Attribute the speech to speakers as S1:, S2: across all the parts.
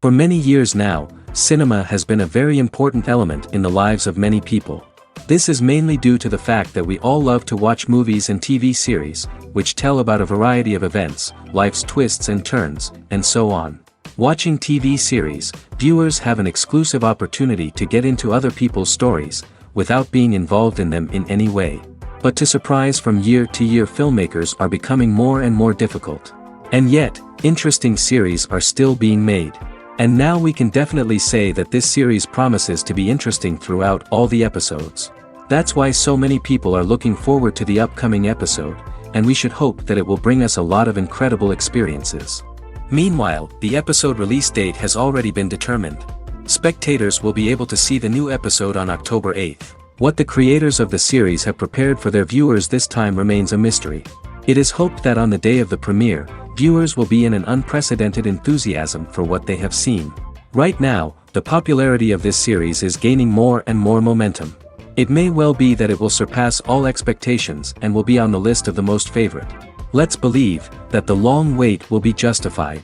S1: For many years now, cinema has been a very important element in the lives of many people. This is mainly due to the fact that we all love to watch movies and TV series, which tell about a variety of events, life's twists and turns, and so on. Watching TV series, viewers have an exclusive opportunity to get into other people's stories, without being involved in them in any way. But to surprise from year to year, filmmakers are becoming more and more difficult. And yet, interesting series are still being made. And now we can definitely say that this series promises to be interesting throughout all the episodes. That's why so many people are looking forward to the upcoming episode, and we should hope that it will bring us a lot of incredible experiences. Meanwhile, the episode release date has already been determined. Spectators will be able to see the new episode on October 8th. What the creators of the series have prepared for their viewers this time remains a mystery. It is hoped that on the day of the premiere, viewers will be in an unprecedented enthusiasm for what they have seen. Right now, the popularity of this series is gaining more and more momentum. It may well be that it will surpass all expectations and will be on the list of the most favorite. Let's believe that the long wait will be justified.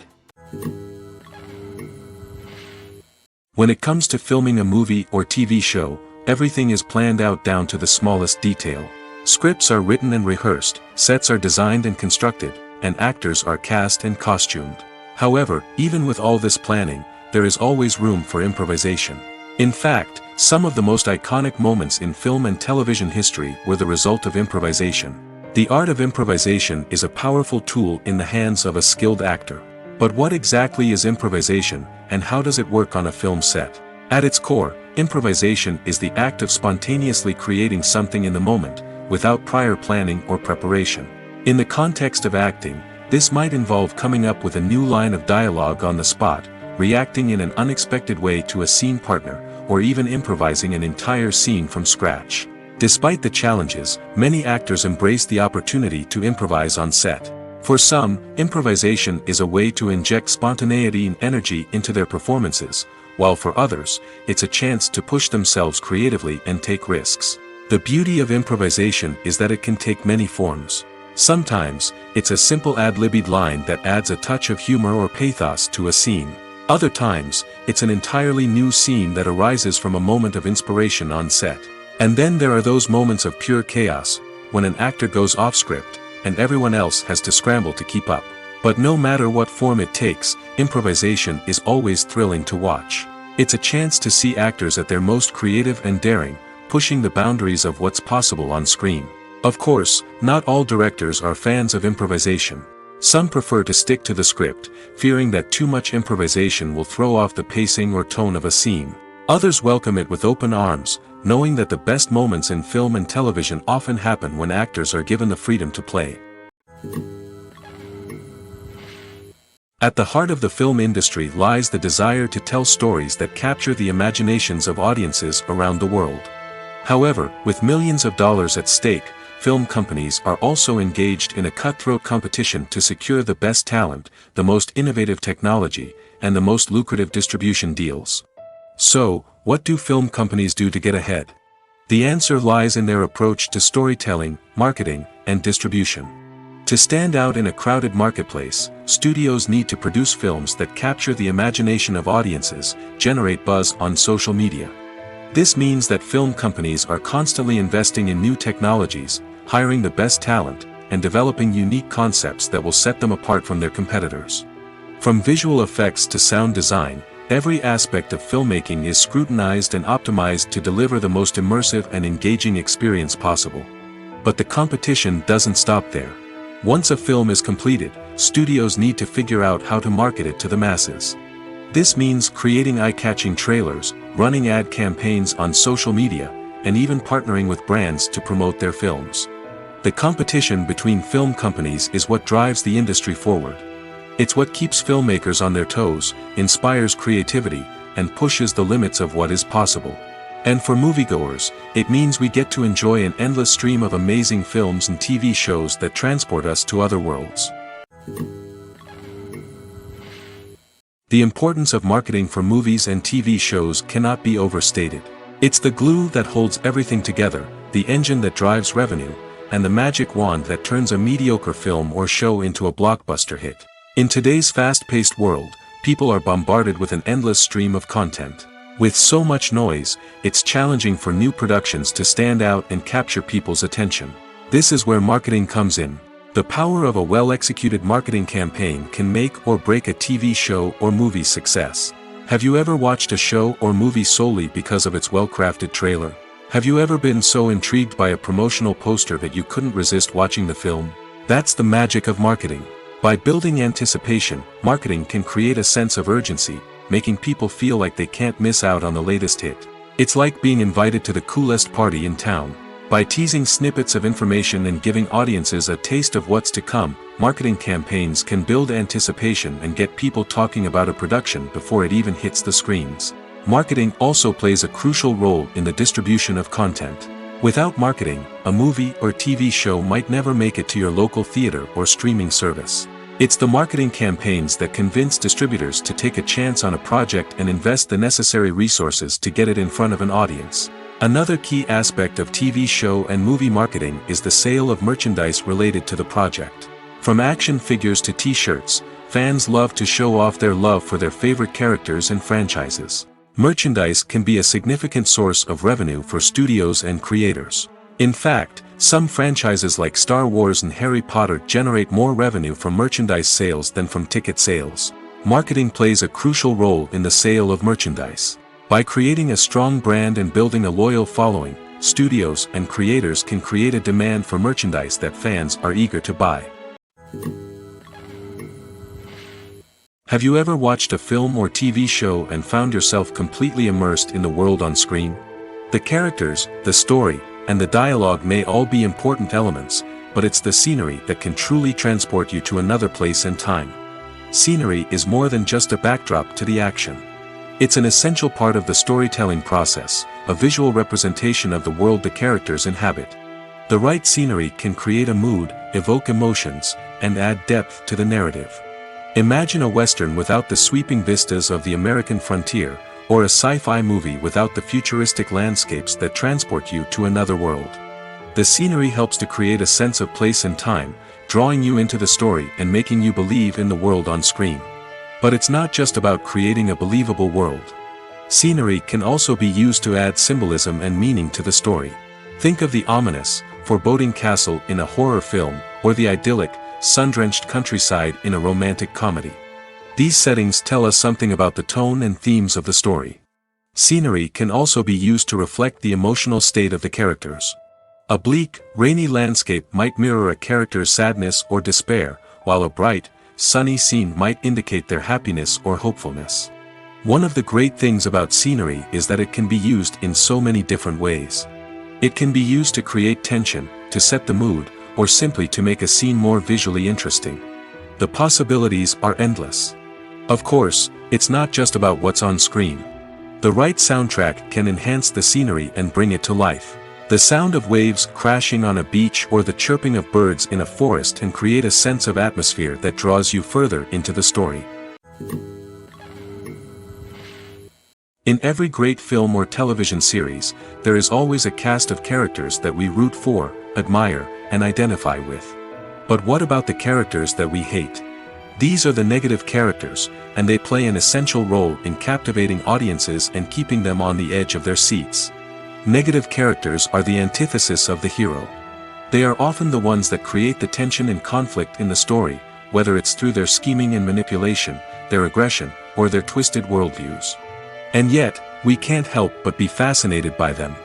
S1: When it comes to filming a movie or TV show, everything is planned out down to the smallest detail. Scripts are written and rehearsed, sets are designed and constructed, and actors are cast and costumed. However, even with all this planning, there is always room for improvisation. In fact, some of the most iconic moments in film and television history were the result of improvisation. The art of improvisation is a powerful tool in the hands of a skilled actor. But what exactly is improvisation, and how does it work on a film set? At its core, improvisation is the act of spontaneously creating something in the moment, without prior planning or preparation. In the context of acting, this might involve coming up with a new line of dialogue on the spot, reacting in an unexpected way to a scene partner, or even improvising an entire scene from scratch. Despite the challenges, many actors embrace the opportunity to improvise on set. For some, improvisation is a way to inject spontaneity and energy into their performances, while for others, it's a chance to push themselves creatively and take risks. The beauty of improvisation is that it can take many forms. Sometimes, it's a simple ad-libbed line that adds a touch of humor or pathos to a scene. Other times, it's an entirely new scene that arises from a moment of inspiration on set. And then there are those moments of pure chaos, when an actor goes off script, and everyone else has to scramble to keep up. But no matter what form it takes, improvisation is always thrilling to watch. It's a chance to see actors at their most creative and daring, pushing the boundaries of what's possible on screen. Of course, not all directors are fans of improvisation. Some prefer to stick to the script, fearing that too much improvisation will throw off the pacing or tone of a scene. Others welcome it with open arms, knowing that the best moments in film and television often happen when actors are given the freedom to play. At the heart of the film industry lies the desire to tell stories that capture the imaginations of audiences around the world. However, with millions of dollars at stake, film companies are also engaged in a cutthroat competition to secure the best talent, the most innovative technology, and the most lucrative distribution deals. So, what do film companies do to get ahead? The answer lies in their approach to storytelling, marketing, and distribution. To stand out in a crowded marketplace, studios need to produce films that capture the imagination of audiences, generate buzz on social media. This means that film companies are constantly investing in new technologies, hiring the best talent, and developing unique concepts that will set them apart from their competitors. From visual effects to sound design, every aspect of filmmaking is scrutinized and optimized to deliver the most immersive and engaging experience possible. But the competition doesn't stop there. Once a film is completed, studios need to figure out how to market it to the masses. This means creating eye-catching trailers, running ad campaigns on social media, and even partnering with brands to promote their films. The competition between film companies is what drives the industry forward. It's what keeps filmmakers on their toes, inspires creativity, and pushes the limits of what is possible. And for moviegoers, it means we get to enjoy an endless stream of amazing films and TV shows that transport us to other worlds. The importance of marketing for movies and TV shows cannot be overstated. It's the glue that holds everything together, the engine that drives revenue, and the magic wand that turns a mediocre film or show into a blockbuster hit. In today's fast-paced world, people are bombarded with an endless stream of content. With so much noise, it's challenging for new productions to stand out and capture people's attention. This is where marketing comes in. The power of a well-executed marketing campaign can make or break a TV show or movie's success. Have you ever watched a show or movie solely because of its well-crafted trailer? Have you ever been so intrigued by a promotional poster that you couldn't resist watching the film? That's the magic of marketing. By building anticipation, marketing can create a sense of urgency, making people feel like they can't miss out on the latest hit. It's like being invited to the coolest party in town. By teasing snippets of information and giving audiences a taste of what's to come, marketing campaigns can build anticipation and get people talking about a production before it even hits the screens. Marketing also plays a crucial role in the distribution of content. Without marketing, a movie or TV show might never make it to your local theater or streaming service. It's the marketing campaigns that convince distributors to take a chance on a project and invest the necessary resources to get it in front of an audience. Another key aspect of TV show and movie marketing is the sale of merchandise related to the project. From action figures to t-shirts, fans love to show off their love for their favorite characters and franchises. Merchandise can be a significant source of revenue for studios and creators. In fact, some franchises like Star Wars and Harry Potter generate more revenue from merchandise sales than from ticket sales. Marketing plays a crucial role in the sale of merchandise. By creating a strong brand and building a loyal following, studios and creators can create a demand for merchandise that fans are eager to buy. Have you ever watched a film or TV show and found yourself completely immersed in the world on screen? The characters, the story, and the dialogue may all be important elements, but it's the scenery that can truly transport you to another place and time. Scenery is more than just a backdrop to the action. It's an essential part of the storytelling process, a visual representation of the world the characters inhabit. The right scenery can create a mood, evoke emotions, and add depth to the narrative. Imagine a western without the sweeping vistas of the American frontier, or a sci-fi movie without the futuristic landscapes that transport you to another world. The scenery helps to create a sense of place and time, drawing you into the story and making you believe in the world on screen. But it's not just about creating a believable world. Scenery can also be used to add symbolism and meaning to the story. Think of the ominous, foreboding castle in a horror film, or the idyllic, sun-drenched countryside in a romantic comedy. These settings tell us something about the tone and themes of the story. Scenery can also be used to reflect the emotional state of the characters. A bleak, rainy landscape might mirror a character's sadness or despair, while a bright, sunny scene might indicate their happiness or hopefulness. One of the great things about scenery is that it can be used in so many different ways. It can be used to create tension, to set the mood, or simply to make a scene more visually interesting. The possibilities are endless. Of course, it's not just about what's on screen. The right soundtrack can enhance the scenery and bring it to life. The sound of waves crashing on a beach or the chirping of birds in a forest can create a sense of atmosphere that draws you further into the story. In every great film or television series, there is always a cast of characters that we root for, admire, and identify with. But what about the characters that we hate? These are the negative characters, and they play an essential role in captivating audiences and keeping them on the edge of their seats. Negative characters are the antithesis of the hero. They are often the ones that create the tension and conflict in the story, whether it's through their scheming and manipulation, their aggression, or their twisted worldviews. And yet, we can't help but be fascinated by them.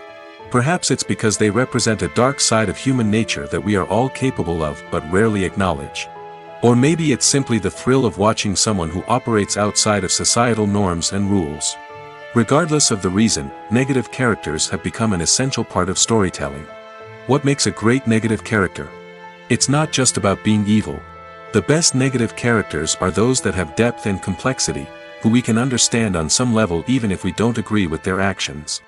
S1: Perhaps it's because they represent a dark side of human nature that we are all capable of but rarely acknowledge. Or maybe it's simply the thrill of watching someone who operates outside of societal norms and rules. Regardless of the reason, negative characters have become an essential part of storytelling. What makes a great negative character? It's not just about being evil. The best negative characters are those that have depth and complexity, who we can understand on some level even if we don't agree with their actions.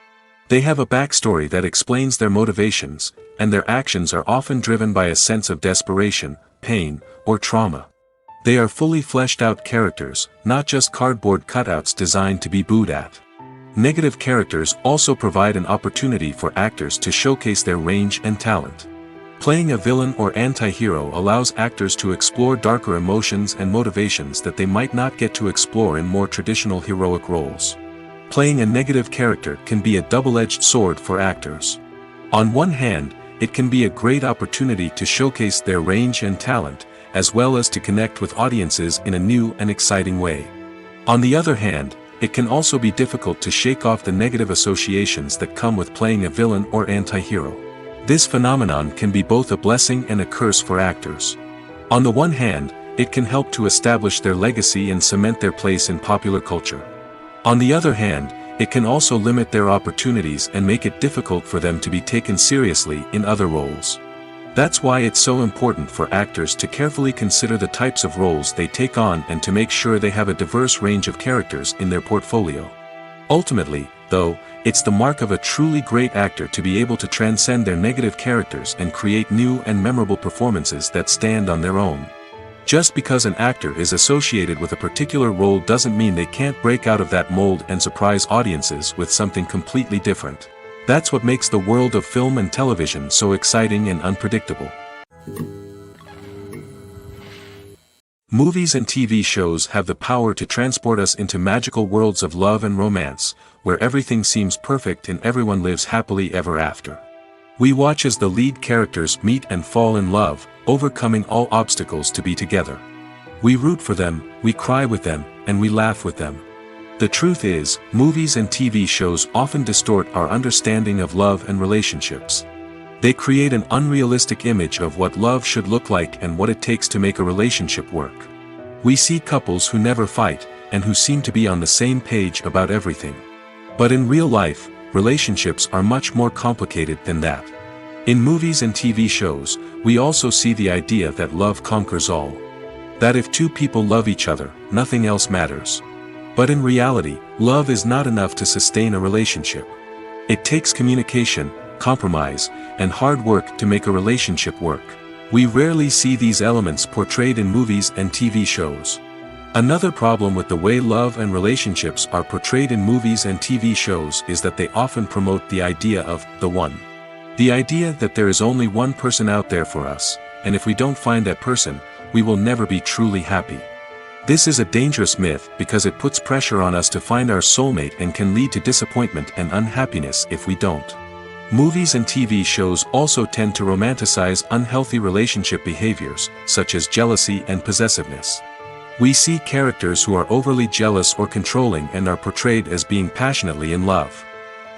S1: They have a backstory that explains their motivations, and their actions are often driven by a sense of desperation, pain, or trauma. They are fully fleshed out characters, not just cardboard cutouts designed to be booed at. Negative characters also provide an opportunity for actors to showcase their range and talent. Playing a villain or anti-hero allows actors to explore darker emotions and motivations that they might not get to explore in more traditional heroic roles. Playing a negative character can be a double-edged sword for actors. On one hand, it can be a great opportunity to showcase their range and talent, as well as to connect with audiences in a new and exciting way. On the other hand, it can also be difficult to shake off the negative associations that come with playing a villain or anti-hero. This phenomenon can be both a blessing and a curse for actors. On the one hand, it can help to establish their legacy and cement their place in popular culture. On the other hand, it can also limit their opportunities and make it difficult for them to be taken seriously in other roles. That's why it's so important for actors to carefully consider the types of roles they take on and to make sure they have a diverse range of characters in their portfolio. Ultimately, though, it's the mark of a truly great actor to be able to transcend their negative characters and create new and memorable performances that stand on their own. Just because an actor is associated with a particular role doesn't mean they can't break out of that mold and surprise audiences with something completely different. That's what makes the world of film and television so exciting and unpredictable. Movies and TV shows have the power to transport us into magical worlds of love and romance, where everything seems perfect and everyone lives happily ever after. We watch as the lead characters meet and fall in love, overcoming all obstacles to be together. We root for them, we cry with them, and we laugh with them. The truth is, movies and TV shows often distort our understanding of love and relationships. They create an unrealistic image of what love should look like and what it takes to make a relationship work. We see couples who never fight, and who seem to be on the same page about everything. But in real life, relationships are much more complicated than that. In movies and TV shows, we also see the idea that love conquers all. That if two people love each other, nothing else matters. But in reality, love is not enough to sustain a relationship. It takes communication, compromise, and hard work to make a relationship work. We rarely see these elements portrayed in movies and TV shows. Another problem with the way love and relationships are portrayed in movies and TV shows is that they often promote the idea of the one. The idea that there is only one person out there for us, and if we don't find that person, we will never be truly happy. This is a dangerous myth because it puts pressure on us to find our soulmate and can lead to disappointment and unhappiness if we don't. Movies and TV shows also tend to romanticize unhealthy relationship behaviors, such as jealousy and possessiveness. We see characters who are overly jealous or controlling and are portrayed as being passionately in love.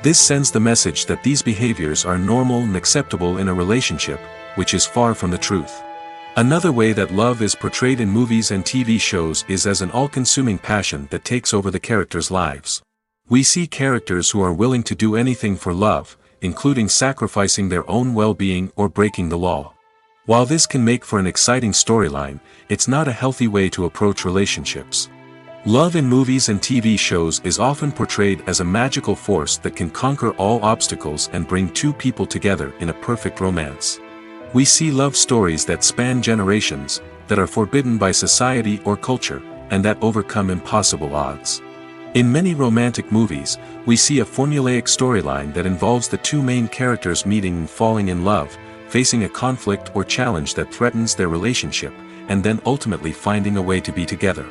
S1: This sends the message that these behaviors are normal and acceptable in a relationship, which is far from the truth. Another way that love is portrayed in movies and TV shows is as an all-consuming passion that takes over the characters' lives. We see characters who are willing to do anything for love, including sacrificing their own well-being or breaking the law. While this can make for an exciting storyline, it's not a healthy way to approach relationships. Love in movies and TV shows is often portrayed as a magical force that can conquer all obstacles and bring two people together in a perfect romance. We see love stories that span generations, that are forbidden by society or culture, and that overcome impossible odds. In many romantic movies, we see a formulaic storyline that involves the two main characters meeting and falling in love, facing a conflict or challenge that threatens their relationship, and then ultimately finding a way to be together.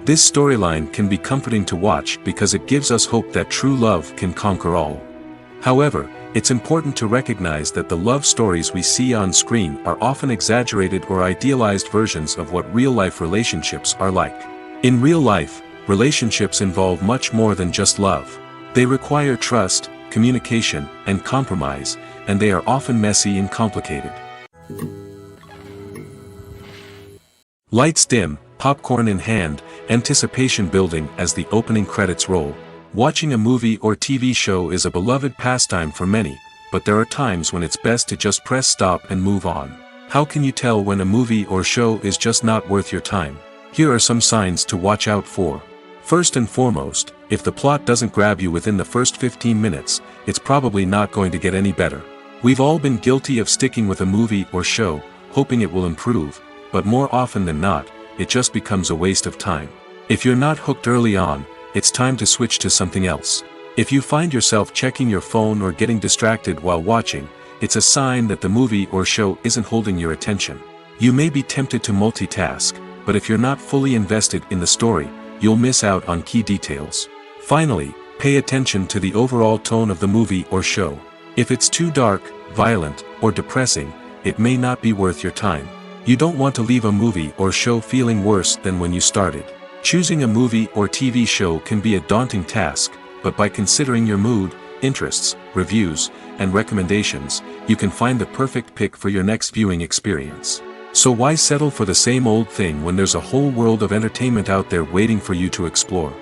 S1: This storyline can be comforting to watch because it gives us hope that true love can conquer all. However, it's important to recognize that the love stories we see on screen are often exaggerated or idealized versions of what real-life relationships are like. In real life, relationships involve much more than just love. They require trust, communication, and compromise, and they are often messy and complicated. Lights dim, popcorn in hand, anticipation building as the opening credits roll. Watching a movie or TV show is a beloved pastime for many, but there are times when it's best to just press stop and move on. How can you tell when a movie or show is just not worth your time? Here are some signs to watch out for. First and foremost, if the plot doesn't grab you within the first 15 minutes, it's probably not going to get any better. We've all been guilty of sticking with a movie or show, hoping it will improve, but more often than not, it just becomes a waste of time. If you're not hooked early on, it's time to switch to something else. If you find yourself checking your phone or getting distracted while watching, it's a sign that the movie or show isn't holding your attention. You may be tempted to multitask, but if you're not fully invested in the story, you'll miss out on key details. Finally, pay attention to the overall tone of the movie or show. If it's too dark, violent, or depressing, it may not be worth your time. You don't want to leave a movie or show feeling worse than when you started. Choosing a movie or TV show can be a daunting task, but by considering your mood, interests, reviews, and recommendations, you can find the perfect pick for your next viewing experience. So why settle for the same old thing when there's a whole world of entertainment out there waiting for you to explore?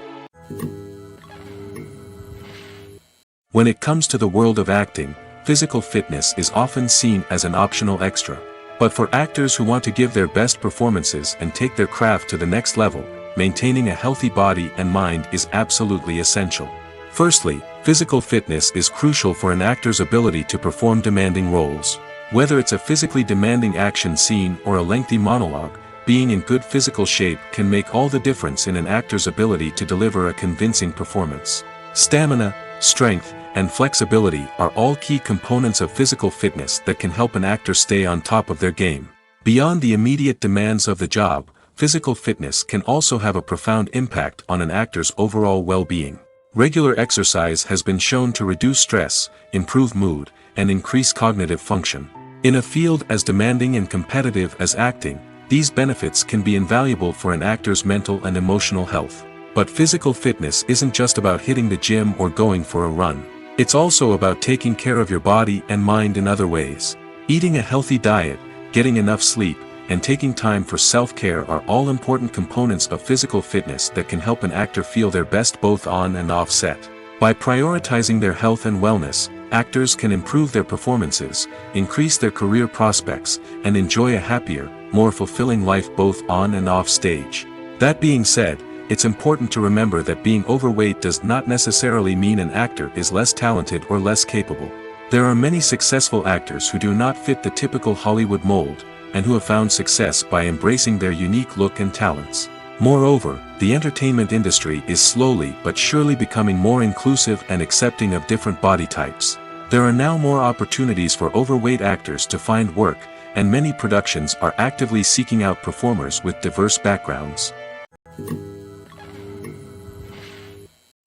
S1: When it comes to the world of acting, physical fitness is often seen as an optional extra. But for actors who want to give their best performances and take their craft to the next level, maintaining a healthy body and mind is absolutely essential. Firstly, physical fitness is crucial for an actor's ability to perform demanding roles. Whether it's a physically demanding action scene or a lengthy monologue, being in good physical shape can make all the difference in an actor's ability to deliver a convincing performance. Stamina, strength, and flexibility are all key components of physical fitness that can help an actor stay on top of their game. Beyond the immediate demands of the job, physical fitness can also have a profound impact on an actor's overall well-being. Regular exercise has been shown to reduce stress, improve mood, and increase cognitive function. In a field as demanding and competitive as acting, these benefits can be invaluable for an actor's mental and emotional health. But physical fitness isn't just about hitting the gym or going for a run. It's also about taking care of your body and mind in other ways. Eating a healthy diet, getting enough sleep, and taking time for self-care are all important components of physical fitness that can help an actor feel their best both on and off set. By prioritizing their health and wellness, actors can improve their performances, increase their career prospects, and enjoy a happier, more fulfilling life both on and off stage. That being said, it's important to remember that being overweight does not necessarily mean an actor is less talented or less capable. There are many successful actors who do not fit the typical Hollywood mold, and who have found success by embracing their unique look and talents. Moreover, the entertainment industry is slowly but surely becoming more inclusive and accepting of different body types. There are now more opportunities for overweight actors to find work, and many productions are actively seeking out performers with diverse backgrounds.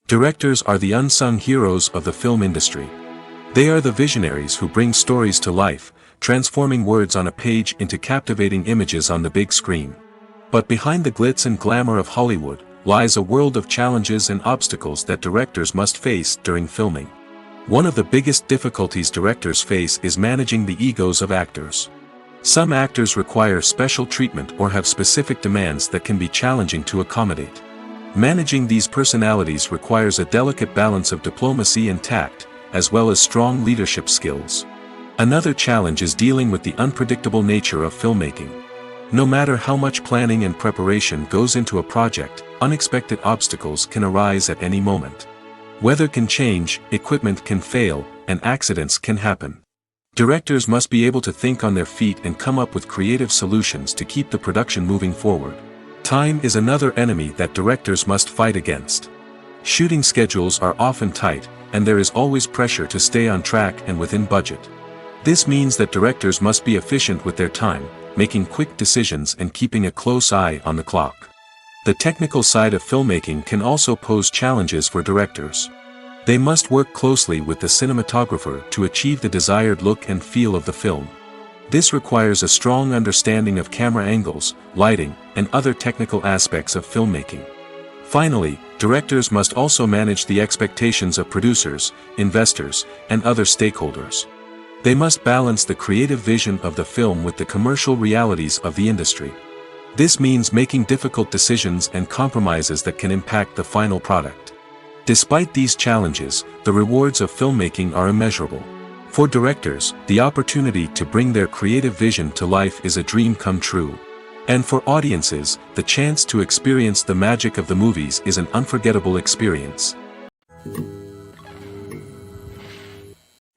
S1: Directors are the unsung heroes of the film industry. They are the visionaries who bring stories to life, transforming words on a page into captivating images on the big screen. But behind the glitz and glamour of Hollywood, lies a world of challenges and obstacles that directors must face during filming. One of the biggest difficulties directors face is managing the egos of actors. Some actors require special treatment or have specific demands that can be challenging to accommodate. Managing these personalities requires a delicate balance of diplomacy and tact, as well as strong leadership skills. Another challenge is dealing with the unpredictable nature of filmmaking. No matter how much planning and preparation goes into a project, unexpected obstacles can arise at any moment. Weather can change, equipment can fail, and accidents can happen. Directors must be able to think on their feet and come up with creative solutions to keep the production moving forward. Time is another enemy that directors must fight against. Shooting schedules are often tight, and there is always pressure to stay on track and within budget. This means that directors must be efficient with their time, making quick decisions and keeping a close eye on the clock. The technical side of filmmaking can also pose challenges for directors. They must work closely with the cinematographer to achieve the desired look and feel of the film. This requires a strong understanding of camera angles, lighting, and other technical aspects of filmmaking. Finally, directors must also manage the expectations of producers, investors, and other stakeholders. They must balance the creative vision of the film with the commercial realities of the industry. This means making difficult decisions and compromises that can impact the final product. Despite these challenges, the rewards of filmmaking are immeasurable. For directors, the opportunity to bring their creative vision to life is a dream come true. And for audiences, the chance to experience the magic of the movies is an unforgettable experience.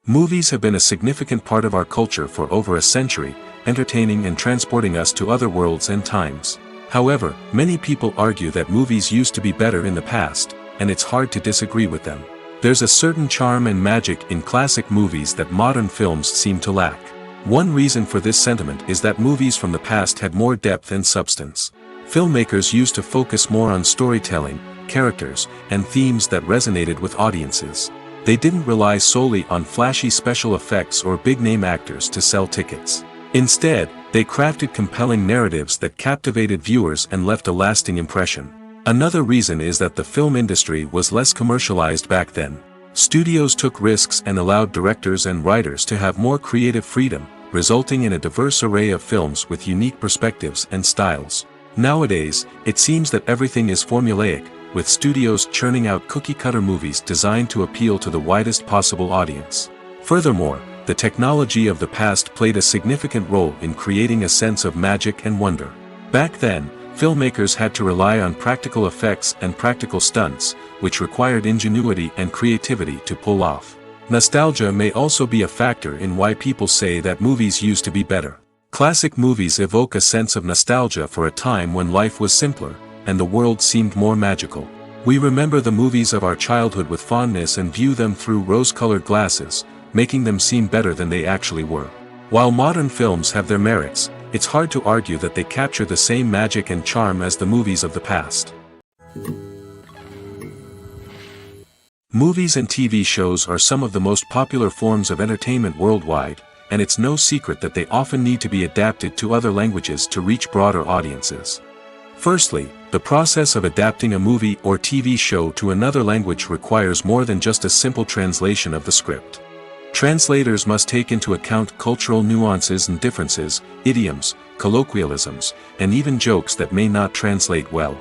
S1: Movies have been a significant part of our culture for over a century, entertaining and transporting us to other worlds and times. However, many people argue that movies used to be better in the past, and it's hard to disagree with them. There's a certain charm and magic in classic movies that modern films seem to lack. One reason for this sentiment is that movies from the past had more depth and substance. Filmmakers used to focus more on storytelling, characters, and themes that resonated with audiences. They didn't rely solely on flashy special effects or big-name actors to sell tickets. Instead, they crafted compelling narratives that captivated viewers and left a lasting impression. Another reason is that the film industry was less commercialized back then. Studios took risks and allowed directors and writers to have more creative freedom, resulting in a diverse array of films with unique perspectives and styles. Nowadays, it seems that everything is formulaic, with studios churning out cookie-cutter movies designed to appeal to the widest possible audience. Furthermore, the technology of the past played a significant role in creating a sense of magic and wonder. Back then, filmmakers had to rely on practical effects and practical stunts, which required ingenuity and creativity to pull off. Nostalgia may also be a factor in why people say that movies used to be better. Classic movies evoke a sense of nostalgia for a time when life was simpler, and the world seemed more magical. We remember the movies of our childhood with fondness and view them through rose-colored glasses, making them seem better than they actually were. While modern films have their merits, it's hard to argue that they capture the same magic and charm as the movies of the past. Movies and TV shows are some of the most popular forms of entertainment worldwide, and it's no secret that they often need to be adapted to other languages to reach broader audiences. Firstly, the process of adapting a movie or TV show to another language requires more than just a simple translation of the script. Translators must take into account cultural nuances and differences, idioms, colloquialisms, and even jokes that may not translate well.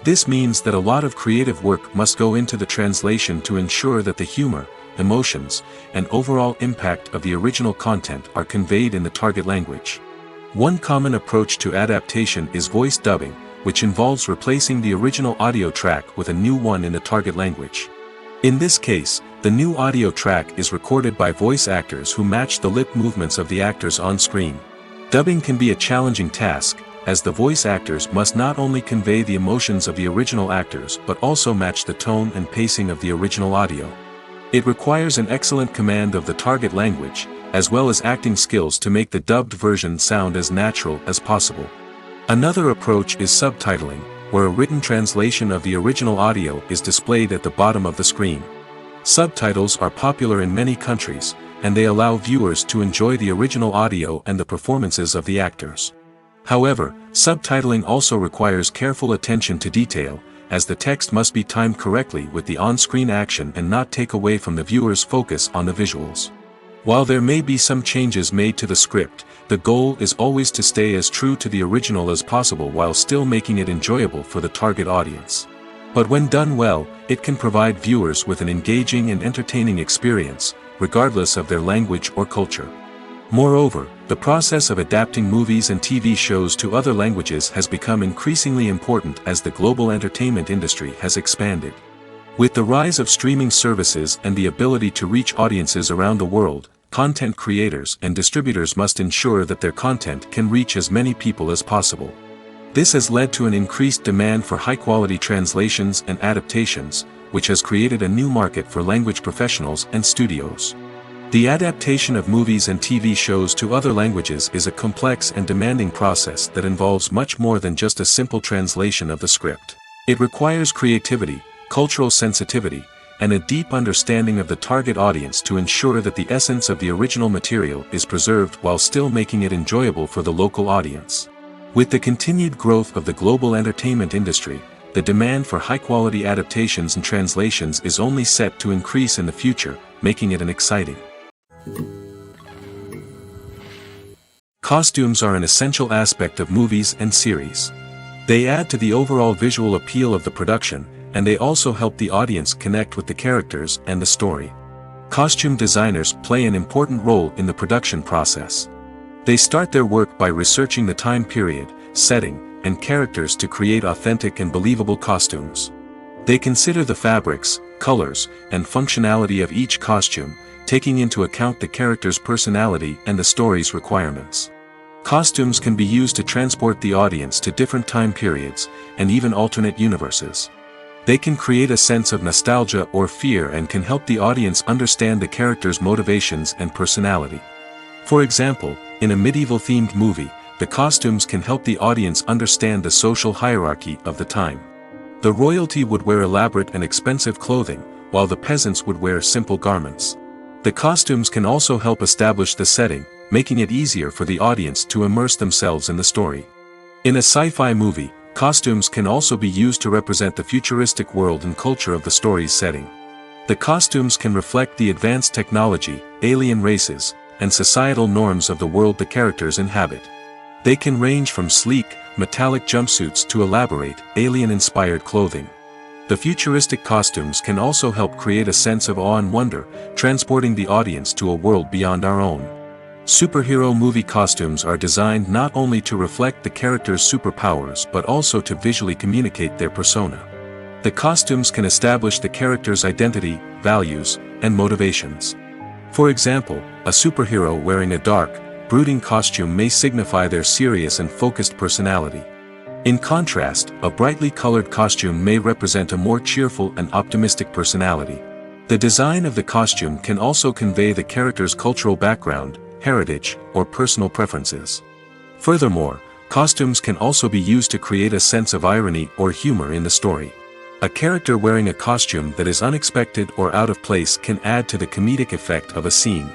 S1: This means that a lot of creative work must go into the translation to ensure that the humor, emotions, and overall impact of the original content are conveyed in the target language. One common approach to adaptation is voice dubbing, which involves replacing the original audio track with a new one in the target language. In this case, the new audio track is recorded by voice actors who match the lip movements of the actors on screen. Dubbing can be a challenging task, as the voice actors must not only convey the emotions of the original actors but also match the tone and pacing of the original audio. It requires an excellent command of the target language, as well as acting skills to make the dubbed version sound as natural as possible. Another approach is subtitling, where a written translation of the original audio is displayed at the bottom of the screen. Subtitles are popular in many countries, and they allow viewers to enjoy the original audio and the performances of the actors. However, subtitling also requires careful attention to detail, as the text must be timed correctly with the on-screen action and not take away from the viewer's focus on the visuals. While there may be some changes made to the script, the goal is always to stay as true to the original as possible while still making it enjoyable for the target audience. But when done well, it can provide viewers with an engaging and entertaining experience, regardless of their language or culture. Moreover, the process of adapting movies and TV shows to other languages has become increasingly important as the global entertainment industry has expanded. With the rise of streaming services and the ability to reach audiences around the world, content creators and distributors must ensure that their content can reach as many people as possible. This has led to an increased demand for high-quality translations and adaptations, which has created a new market for language professionals and studios. The adaptation of movies and TV shows to other languages is a complex and demanding process that involves much more than just a simple translation of the script. It requires creativity, cultural sensitivity, and a deep understanding of the target audience to ensure that the essence of the original material is preserved while still making it enjoyable for the local audience. With the continued growth of the global entertainment industry, the demand for high-quality adaptations and translations is only set to increase in the future, making it an exciting. Costumes are an essential aspect of movies and series. They add to the overall visual appeal of the production, and they also help the audience connect with the characters and the story. Costume designers play an important role in the production process. They start their work by researching the time period, setting, and characters to create authentic and believable costumes. They consider the fabrics, colors, and functionality of each costume, taking into account the character's personality and the story's requirements. Costumes can be used to transport the audience to different time periods, and even alternate universes. They can create a sense of nostalgia or fear and can help the audience understand the character's motivations and personality. For example, in a medieval-themed movie, the costumes can help the audience understand the social hierarchy of the time. The royalty would wear elaborate and expensive clothing, while the peasants would wear simple garments. The costumes can also help establish the setting, making it easier for the audience to immerse themselves in the story. In a sci-fi movie, costumes can also be used to represent the futuristic world and culture of the story's setting. The costumes can reflect the advanced technology, alien races, and societal norms of the world the characters inhabit. They can range from sleek, metallic jumpsuits to elaborate, alien-inspired clothing. The futuristic costumes can also help create a sense of awe and wonder, transporting the audience to a world beyond our own. Superhero movie costumes are designed not only to reflect the character's superpowers but also to visually communicate their persona. The costumes can establish the character's identity, values, and motivations. For example, a superhero wearing a dark, brooding costume may signify their serious and focused personality. In contrast, a brightly colored costume may represent a more cheerful and optimistic personality. The design of the costume can also convey the character's cultural background, heritage, or personal preferences. Furthermore, costumes can also be used to create a sense of irony or humor in the story. A character wearing a costume that is unexpected or out of place can add to the comedic effect of a scene.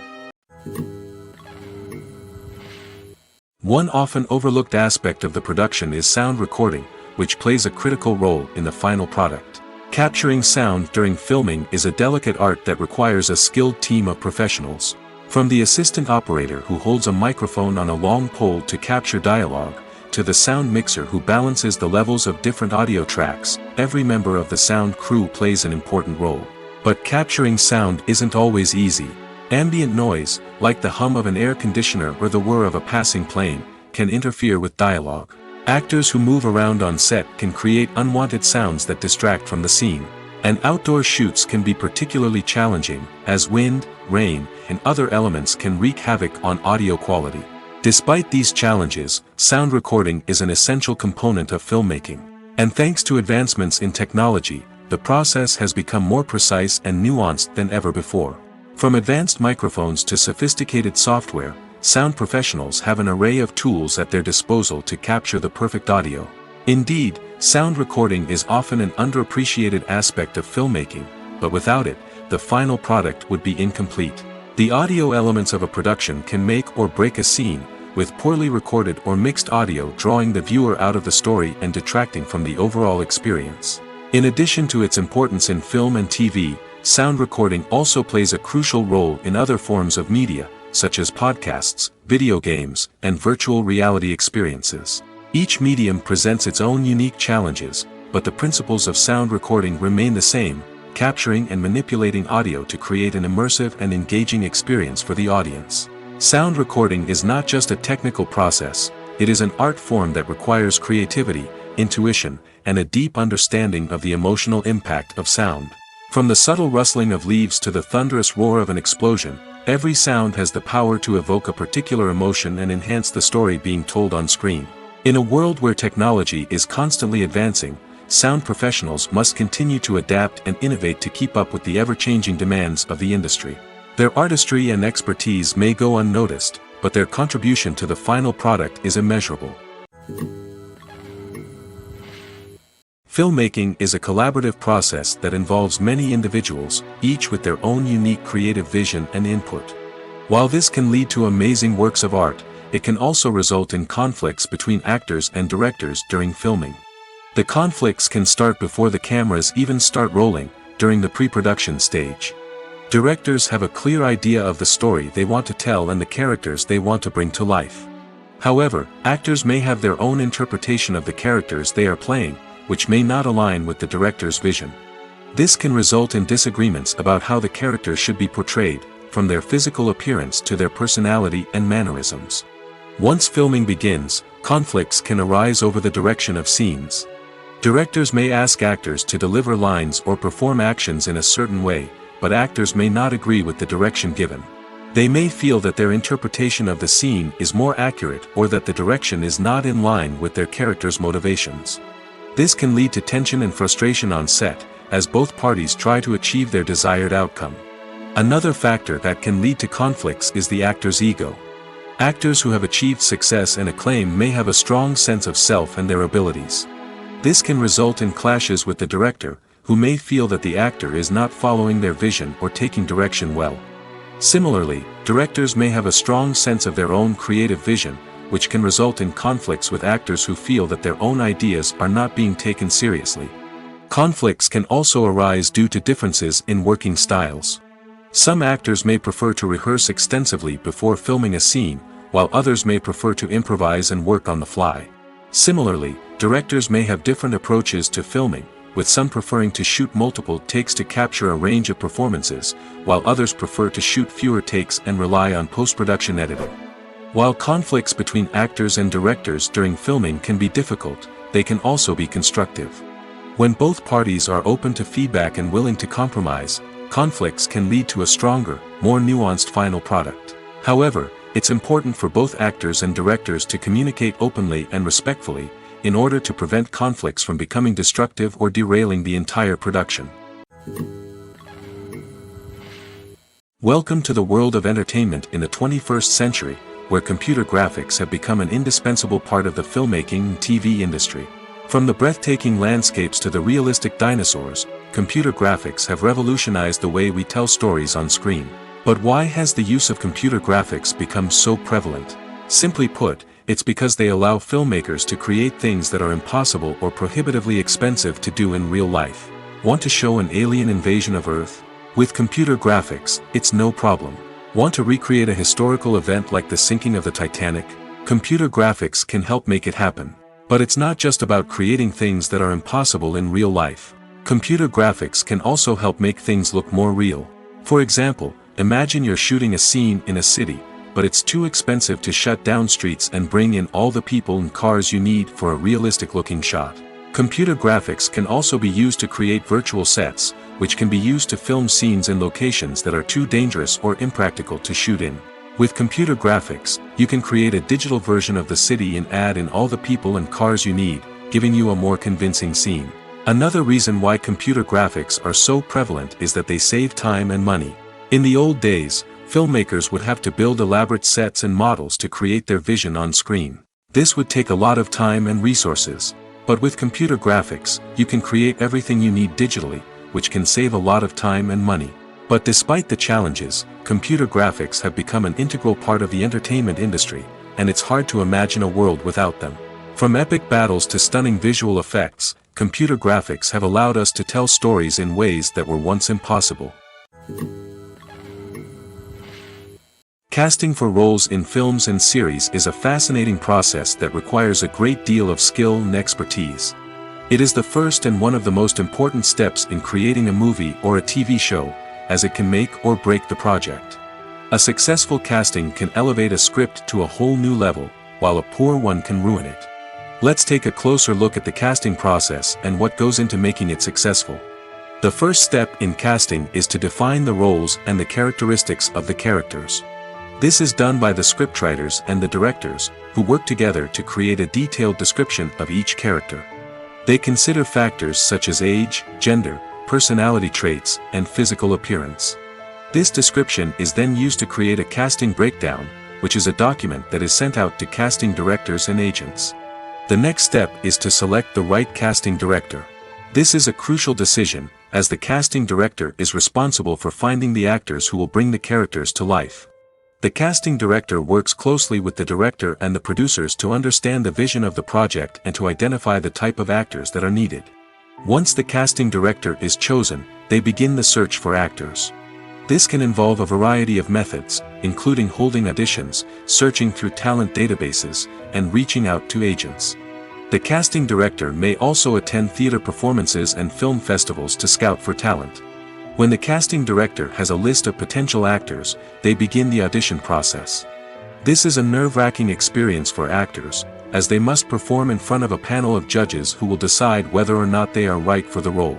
S1: One often overlooked aspect of the production is sound recording, which plays a critical role in the final product. Capturing sound during filming is a delicate art that requires a skilled team of professionals. From the assistant operator who holds a microphone on a long pole to capture dialogue, to the sound mixer who balances the levels of different audio tracks, every member of the sound crew plays an important role. But capturing sound isn't always easy. Ambient noise, like the hum of an air conditioner or the whir of a passing plane, can interfere with dialogue. Actors who move around on set can create unwanted sounds that distract from the scene. And outdoor shoots can be particularly challenging, as wind, rain, and other elements can wreak havoc on audio quality. Despite these challenges, sound recording is an essential component of filmmaking. And thanks to advancements in technology, the process has become more precise and nuanced than ever before. From advanced microphones to sophisticated software, sound professionals have an array of tools at their disposal to capture the perfect audio. Indeed, sound recording is often an underappreciated aspect of filmmaking, but without it, the final product would be incomplete. The audio elements of a production can make or break a scene, with poorly recorded or mixed audio drawing the viewer out of the story and detracting from the overall experience. In addition to its importance in film and TV, sound recording also plays a crucial role in other forms of media, such as podcasts, video games, and virtual reality experiences. Each medium presents its own unique challenges, but the principles of sound recording remain the same, capturing and manipulating audio to create an immersive and engaging experience for the audience. Sound recording is not just a technical process, it is an art form that requires creativity, intuition, and a deep understanding of the emotional impact of sound. From the subtle rustling of leaves to the thunderous roar of an explosion, every sound has the power to evoke a particular emotion and enhance the story being told on screen. In a world where technology is constantly advancing, sound professionals must continue to adapt and innovate to keep up with the ever-changing demands of the industry. Their artistry and expertise may go unnoticed, but their contribution to the final product is immeasurable. Filmmaking is a collaborative process that involves many individuals, each with their own unique creative vision and input. While this can lead to amazing works of art, it can also result in conflicts between actors and directors during filming. The conflicts can start before the cameras even start rolling, during the pre-production stage. Directors have a clear idea of the story they want to tell and the characters they want to bring to life. However, actors may have their own interpretation of the characters they are playing, which may not align with the director's vision. This can result in disagreements about how the characters should be portrayed, from their physical appearance to their personality and mannerisms. Once filming begins, conflicts can arise over the direction of scenes. Directors may ask actors to deliver lines or perform actions in a certain way, but actors may not agree with the direction given. They may feel that their interpretation of the scene is more accurate or that the direction is not in line with their character's motivations. This can lead to tension and frustration on set, as both parties try to achieve their desired outcome. Another factor that can lead to conflicts is the actor's ego. Actors who have achieved success and acclaim may have a strong sense of self and their abilities. This can result in clashes with the director, who may feel that the actor is not following their vision or taking direction well. Similarly, directors may have a strong sense of their own creative vision, which can result in conflicts with actors who feel that their own ideas are not being taken seriously. Conflicts can also arise due to differences in working styles. Some actors may prefer to rehearse extensively before filming a scene, while others may prefer to improvise and work on the fly. Similarly, directors may have different approaches to filming, with some preferring to shoot multiple takes to capture a range of performances, while others prefer to shoot fewer takes and rely on post-production editing. While conflicts between actors and directors during filming can be difficult, they can also be constructive. When both parties are open to feedback and willing to compromise, conflicts can lead to a stronger, more nuanced final product. However, it's important for both actors and directors to communicate openly and respectfully, in order to prevent conflicts from becoming destructive or derailing the entire production. Welcome to the world of entertainment in the 21st century, where computer graphics have become an indispensable part of the filmmaking and TV industry. From the breathtaking landscapes to the realistic dinosaurs, computer graphics have revolutionized the way we tell stories on screen. But why has the use of computer graphics become so prevalent? Simply put, it's because they allow filmmakers to create things that are impossible or prohibitively expensive to do in real life. Want to show an alien invasion of Earth? With computer graphics, it's no problem. Want to recreate a historical event like the sinking of the Titanic? Computer graphics can help make it happen. But it's not just about creating things that are impossible in real life. Computer graphics can also help make things look more real. For example, imagine you're shooting a scene in a city, but it's too expensive to shut down streets and bring in all the people and cars you need for a realistic-looking shot. Computer graphics can also be used to create virtual sets, which can be used to film scenes in locations that are too dangerous or impractical to shoot in. With computer graphics, you can create a digital version of the city and add in all the people and cars you need, giving you a more convincing scene. Another reason why computer graphics are so prevalent is that they save time and money. In the old days, filmmakers would have to build elaborate sets and models to create their vision on screen. This would take a lot of time and resources. But with computer graphics, you can create everything you need digitally, which can save a lot of time and money. But despite the challenges, computer graphics have become an integral part of the entertainment industry, and it's hard to imagine a world without them. From epic battles to stunning visual effects, computer graphics have allowed us to tell stories in ways that were once impossible. Casting for roles in films and series is a fascinating process that requires a great deal of skill and expertise. It is the first and one of the most important steps in creating a movie or a TV show, as it can make or break the project. A successful casting can elevate a script to a whole new level, while a poor one can ruin it. Let's take a closer look at the casting process and what goes into making it successful. The first step in casting is to define the roles and the characteristics of the characters. This is done by the scriptwriters and the directors, who work together to create a detailed description of each character. They consider factors such as age, gender, personality traits, and physical appearance. This description is then used to create a casting breakdown, which is a document that is sent out to casting directors and agents. The next step is to select the right casting director. This is a crucial decision, as the casting director is responsible for finding the actors who will bring the characters to life. The casting director works closely with the director and the producers to understand the vision of the project and to identify the type of actors that are needed. Once the casting director is chosen, they begin the search for actors. This can involve a variety of methods, including holding auditions, searching through talent databases, and reaching out to agents. The casting director may also attend theater performances and film festivals to scout for talent. When the casting director has a list of potential actors, they begin the audition process. This is a nerve-wracking experience for actors, as they must perform in front of a panel of judges who will decide whether or not they are right for the role.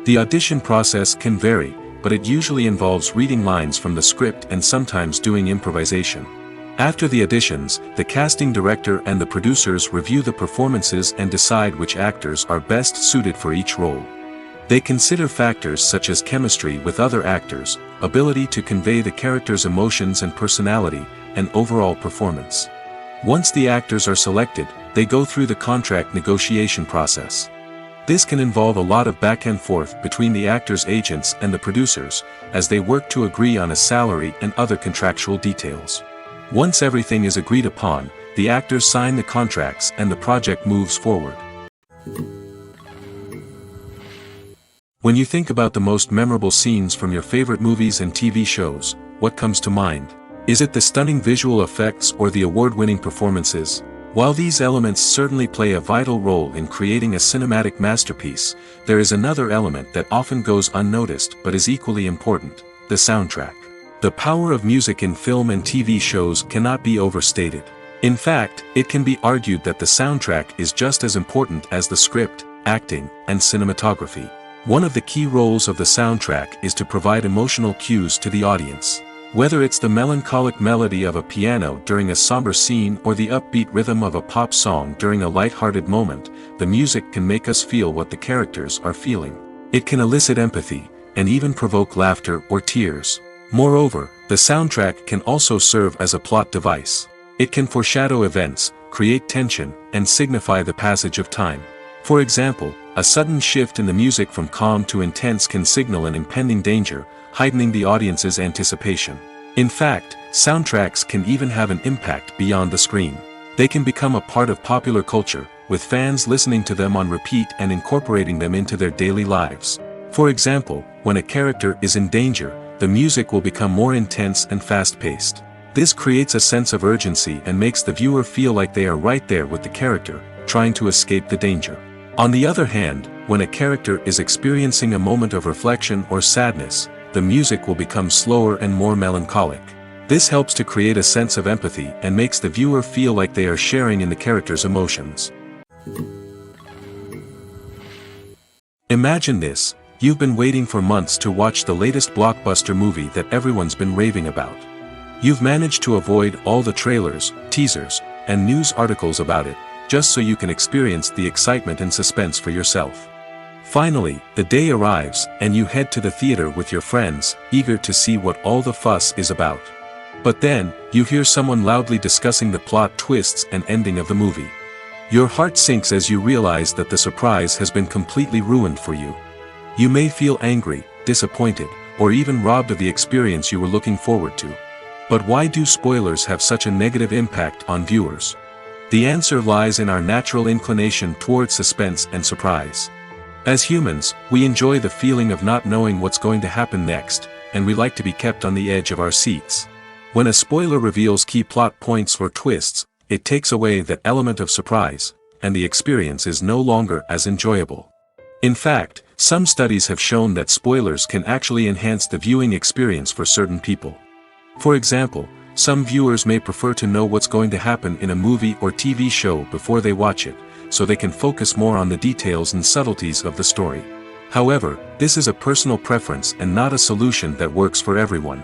S1: The audition process can vary, but it usually involves reading lines from the script and sometimes doing improvisation. After the auditions, the casting director and the producers review the performances and decide which actors are best suited for each role. They consider factors such as chemistry with other actors, ability to convey the character's emotions and personality, and overall performance. Once the actors are selected, they go through the contract negotiation process. This can involve a lot of back and forth between the actors' agents and the producers, as they work to agree on a salary and other contractual details. Once everything is agreed upon, the actors sign the contracts and the project moves forward. When you think about the most memorable scenes from your favorite movies and TV shows, what comes to mind? Is it the stunning visual effects or the award-winning performances? While these elements certainly play a vital role in creating a cinematic masterpiece, there is another element that often goes unnoticed but is equally important: the soundtrack. The power of music in film and TV shows cannot be overstated. In fact, it can be argued that the soundtrack is just as important as the script, acting, and cinematography. One of the key roles of the soundtrack is to provide emotional cues to the audience. Whether it's the melancholic melody of a piano during a somber scene or the upbeat rhythm of a pop song during a light-hearted moment, the music can make us feel what the characters are feeling. It can elicit empathy, and even provoke laughter or tears. Moreover, the soundtrack can also serve as a plot device. It can foreshadow events, create tension, and signify the passage of time. For example, a sudden shift in the music from calm to intense can signal an impending danger, heightening the audience's anticipation. In fact, soundtracks can even have an impact beyond the screen. They can become a part of popular culture, with fans listening to them on repeat and incorporating them into their daily lives. For example, when a character is in danger, the music will become more intense and fast-paced. This creates a sense of urgency and makes the viewer feel like they are right there with the character, trying to escape the danger. On the other hand, when a character is experiencing a moment of reflection or sadness, the music will become slower and more melancholic. This helps to create a sense of empathy and makes the viewer feel like they are sharing in the character's emotions. Imagine this: you've been waiting for months to watch the latest blockbuster movie that everyone's been raving about. You've managed to avoid all the trailers, teasers, and news articles about it, just so you can experience the excitement and suspense for yourself. Finally, the day arrives, and you head to the theater with your friends, eager to see what all the fuss is about. But then, you hear someone loudly discussing the plot twists and ending of the movie. Your heart sinks as you realize that the surprise has been completely ruined for you. You may feel angry, disappointed, or even robbed of the experience you were looking forward to. But why do spoilers have such a negative impact on viewers? The answer lies in our natural inclination toward suspense and surprise. As humans, we enjoy the feeling of not knowing what's going to happen next, and we like to be kept on the edge of our seats. When a spoiler reveals key plot points or twists, it takes away that element of surprise, and the experience is no longer as enjoyable. In fact, some studies have shown that spoilers can actually enhance the viewing experience for certain people. For example, some viewers may prefer to know what's going to happen in a movie or TV show before they watch it, so they can focus more on the details and subtleties of the story. However, this is a personal preference and not a solution that works for everyone.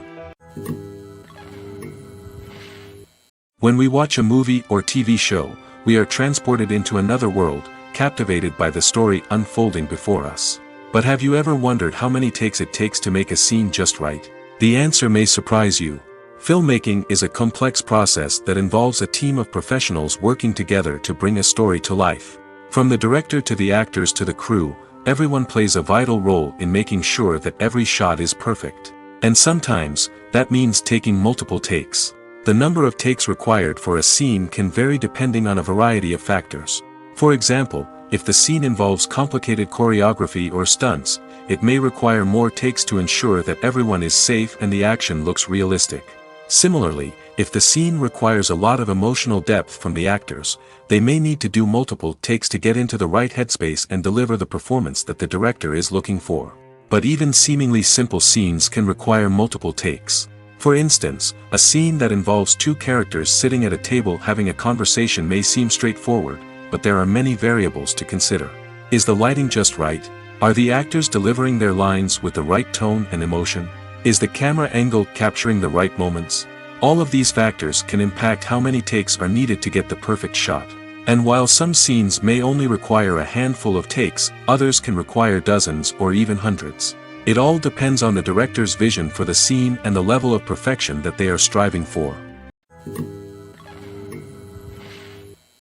S1: When we watch a movie or TV show, we are transported into another world, captivated by the story unfolding before us. But have you ever wondered how many takes it takes to make a scene just right? The answer may surprise you. Filmmaking is a complex process that involves a team of professionals working together to bring a story to life. From the director to the actors to the crew, everyone plays a vital role in making sure that every shot is perfect. And sometimes, that means taking multiple takes. The number of takes required for a scene can vary depending on a variety of factors. For example, if the scene involves complicated choreography or stunts, it may require more takes to ensure that everyone is safe and the action looks realistic. Similarly, if the scene requires a lot of emotional depth from the actors, they may need to do multiple takes to get into the right headspace and deliver the performance that the director is looking for. But even seemingly simple scenes can require multiple takes. For instance, a scene that involves two characters sitting at a table having a conversation may seem straightforward, but there are many variables to consider. Is the lighting just right? Are the actors delivering their lines with the right tone and emotion? Is the camera angle capturing the right moments? All of these factors can impact how many takes are needed to get the perfect shot. And while some scenes may only require a handful of takes, others can require dozens or even hundreds. It all depends on the director's vision for the scene and the level of perfection that they are striving for.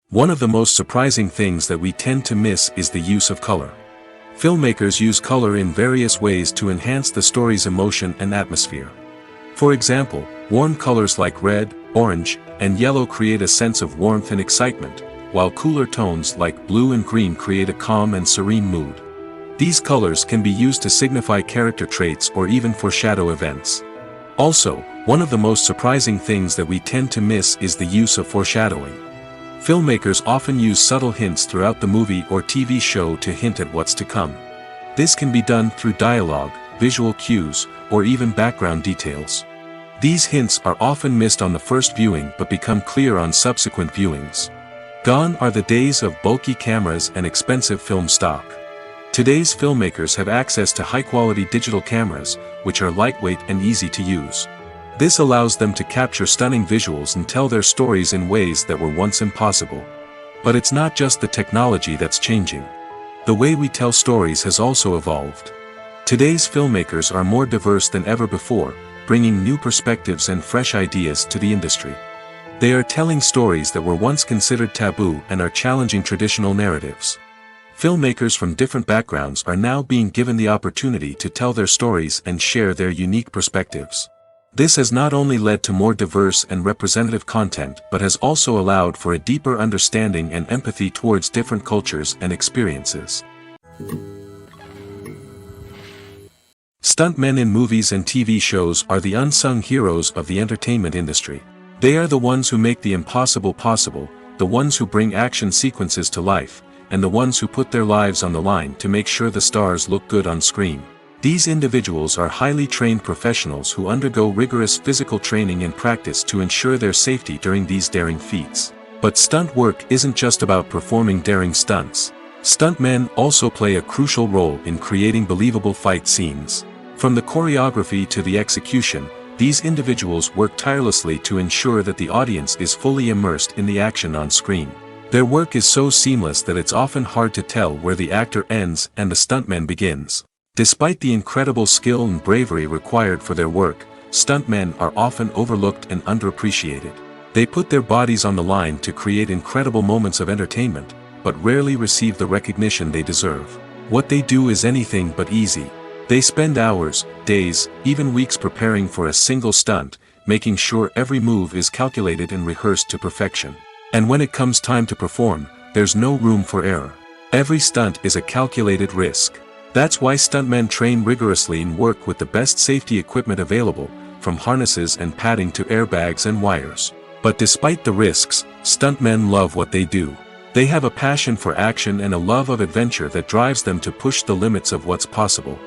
S1: One of the most surprising things that we tend to miss is the use of color. Filmmakers use color in various ways to enhance the story's emotion and atmosphere. For example, warm colors like red, orange, and yellow create a sense of warmth and excitement, while cooler tones like blue and green create a calm and serene mood. These colors can be used to signify character traits or even foreshadow events. Also, one of the most surprising things that we tend to miss is the use of foreshadowing. Filmmakers often use subtle hints throughout the movie or TV show to hint at what's to come. This can be done through dialogue, visual cues, or even background details. These hints are often missed on the first viewing but become clear on subsequent viewings. Gone are the days of bulky cameras and expensive film stock. Today's filmmakers have access to high-quality digital cameras, which are lightweight and easy to use. This allows them to capture stunning visuals and tell their stories in ways that were once impossible. But it's not just the technology that's changing. The way we tell stories has also evolved. Today's filmmakers are more diverse than ever before, bringing new perspectives and fresh ideas to the industry. They are telling stories that were once considered taboo and are challenging traditional narratives. Filmmakers from different backgrounds are now being given the opportunity to tell their stories and share their unique perspectives. This has not only led to more diverse and representative content but has also allowed for a deeper understanding and empathy towards different cultures and experiences. Stuntmen in movies and TV shows are the unsung heroes of the entertainment industry. They are the ones who make the impossible possible, the ones who bring action sequences to life, and the ones who put their lives on the line to make sure the stars look good on screen. These individuals are highly trained professionals who undergo rigorous physical training and practice to ensure their safety during these daring feats. But stunt work isn't just about performing daring stunts. Stuntmen also play a crucial role in creating believable fight scenes. From the choreography to the execution, these individuals work tirelessly to ensure that the audience is fully immersed in the action on screen. Their work is so seamless that it's often hard to tell where the actor ends and the stuntman begins. Despite the incredible skill and bravery required for their work, stuntmen are often overlooked and underappreciated. They put their bodies on the line to create incredible moments of entertainment, but rarely receive the recognition they deserve. What they do is anything but easy. They spend hours, days, even weeks preparing for a single stunt, making sure every move is calculated and rehearsed to perfection. And when it comes time to perform, there's no room for error. Every stunt is a calculated risk. That's why stuntmen train rigorously and work with the best safety equipment available, from harnesses and padding to airbags and wires. But despite the risks, stuntmen love what they do. They have a passion for action and a love of adventure that drives them to push the limits of what's possible.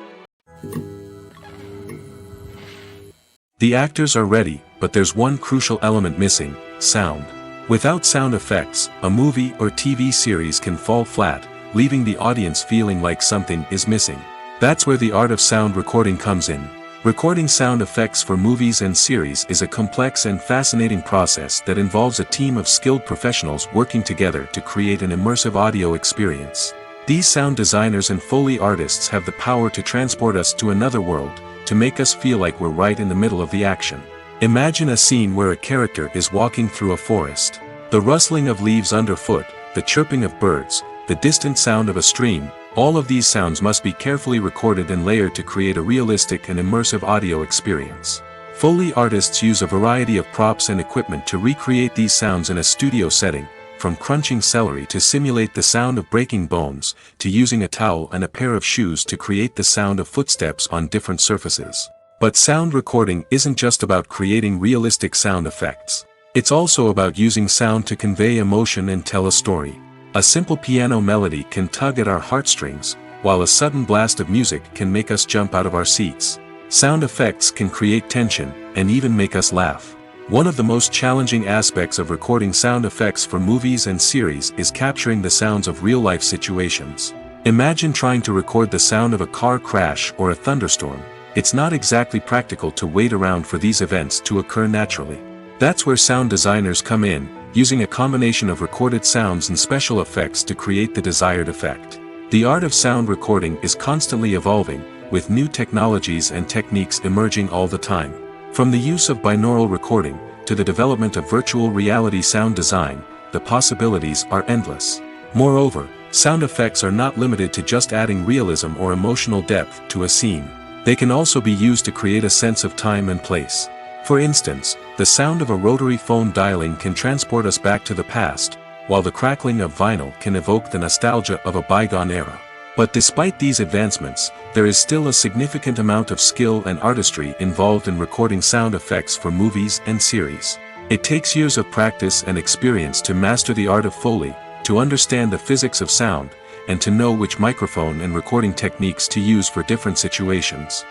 S1: The actors are ready, but there's one crucial element missing: sound. Without sound effects, a movie or TV series can fall flat, leaving the audience feeling like something is missing. That's where the art of sound recording comes in. Recording sound effects for movies and series is a complex and fascinating process that involves a team of skilled professionals working together to create an immersive audio experience. These sound designers and Foley artists have the power to transport us to another world, to make us feel like we're right in the middle of the action. Imagine a scene where a character is walking through a forest. The rustling of leaves underfoot, the chirping of birds, the distant sound of a stream, all of these sounds must be carefully recorded and layered to create a realistic and immersive audio experience. Foley artists use a variety of props and equipment to recreate these sounds in a studio setting, from crunching celery to simulate the sound of breaking bones, to using a towel and a pair of shoes to create the sound of footsteps on different surfaces. But sound recording isn't just about creating realistic sound effects. It's also about using sound to convey emotion and tell a story. A simple piano melody can tug at our heartstrings, while a sudden blast of music can make us jump out of our seats. Sound effects can create tension, and even make us laugh. One of the most challenging aspects of recording sound effects for movies and series is capturing the sounds of real-life situations. Imagine trying to record the sound of a car crash or a thunderstorm. It's not exactly practical to wait around for these events to occur naturally. That's where sound designers come in, using a combination of recorded sounds and special effects to create the desired effect. The art of sound recording is constantly evolving, with new technologies and techniques emerging all the time. From the use of binaural recording, to the development of virtual reality sound design, the possibilities are endless. Moreover, sound effects are not limited to just adding realism or emotional depth to a scene. They can also be used to create a sense of time and place. For instance, the sound of a rotary phone dialing can transport us back to the past, while the crackling of vinyl can evoke the nostalgia of a bygone era. But despite these advancements, there is still a significant amount of skill and artistry involved in recording sound effects for movies and series. It takes years of practice and experience to master the art of Foley, to understand the physics of sound, and to know which microphone and recording techniques to use for different situations.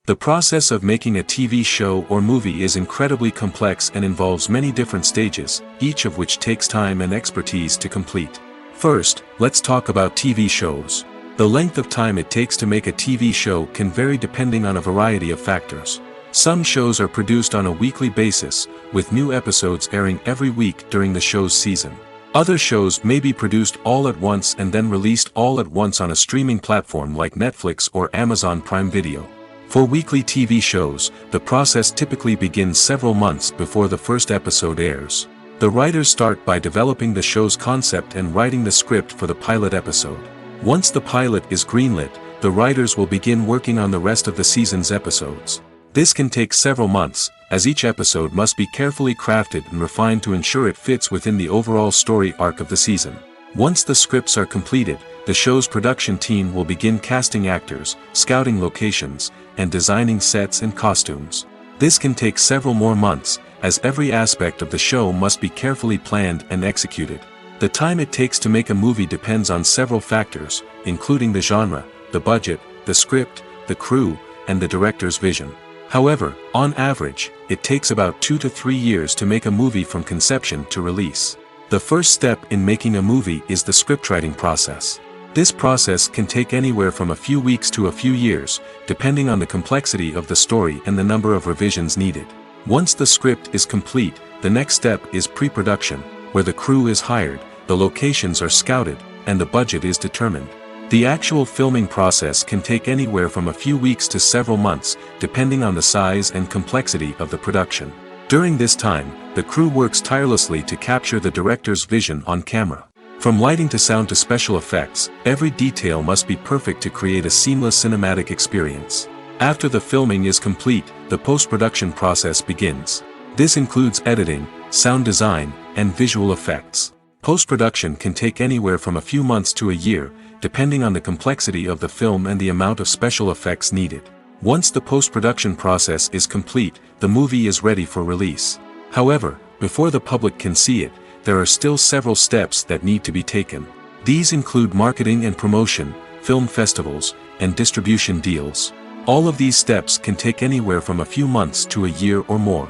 S1: The process of making a TV show or movie is incredibly complex and involves many different stages, each of which takes time and expertise to complete. First, let's talk about TV shows. The length of time it takes to make a TV show can vary depending on a variety of factors. Some shows are produced on a weekly basis, with new episodes airing every week during the show's season. Other shows may be produced all at once and then released all at once on a streaming platform like Netflix or Amazon Prime Video. For weekly TV shows, the process typically begins several months before the first episode airs. The writers start by developing the show's concept and writing the script for the pilot episode. Once the pilot is greenlit, the writers will begin working on the rest of the season's episodes. This can take several months, as each episode must be carefully crafted and refined to ensure it fits within the overall story arc of the season. Once the scripts are completed, the show's production team will begin casting actors, scouting locations, and designing sets and costumes. This can take several more months, as every aspect of the show must be carefully planned and executed. The time it takes to make a movie depends on several factors, including the genre, the budget, the script, the crew, and the director's vision. However, on average, it takes about 2 to 3 years to make a movie from conception to release. The first step in making a movie is the scriptwriting process. This process can take anywhere from a few weeks to a few years, depending on the complexity of the story and the number of revisions needed. Once the script is complete, the next step is pre-production, where the crew is hired, the locations are scouted, and the budget is determined. The actual filming process can take anywhere from a few weeks to several months, depending on the size and complexity of the production. During this time, the crew works tirelessly to capture the director's vision on camera. From lighting to sound to special effects, every detail must be perfect to create a seamless cinematic experience. After the filming is complete, the post-production process begins. This includes editing, sound design, and visual effects. Post-production can take anywhere from a few months to a year, depending on the complexity of the film and the amount of special effects needed. Once the post-production process is complete, the movie is ready for release. However, before the public can see it, there are still several steps that need to be taken. These include marketing and promotion, film festivals, and distribution deals. All of these steps can take anywhere from a few months to a year or more.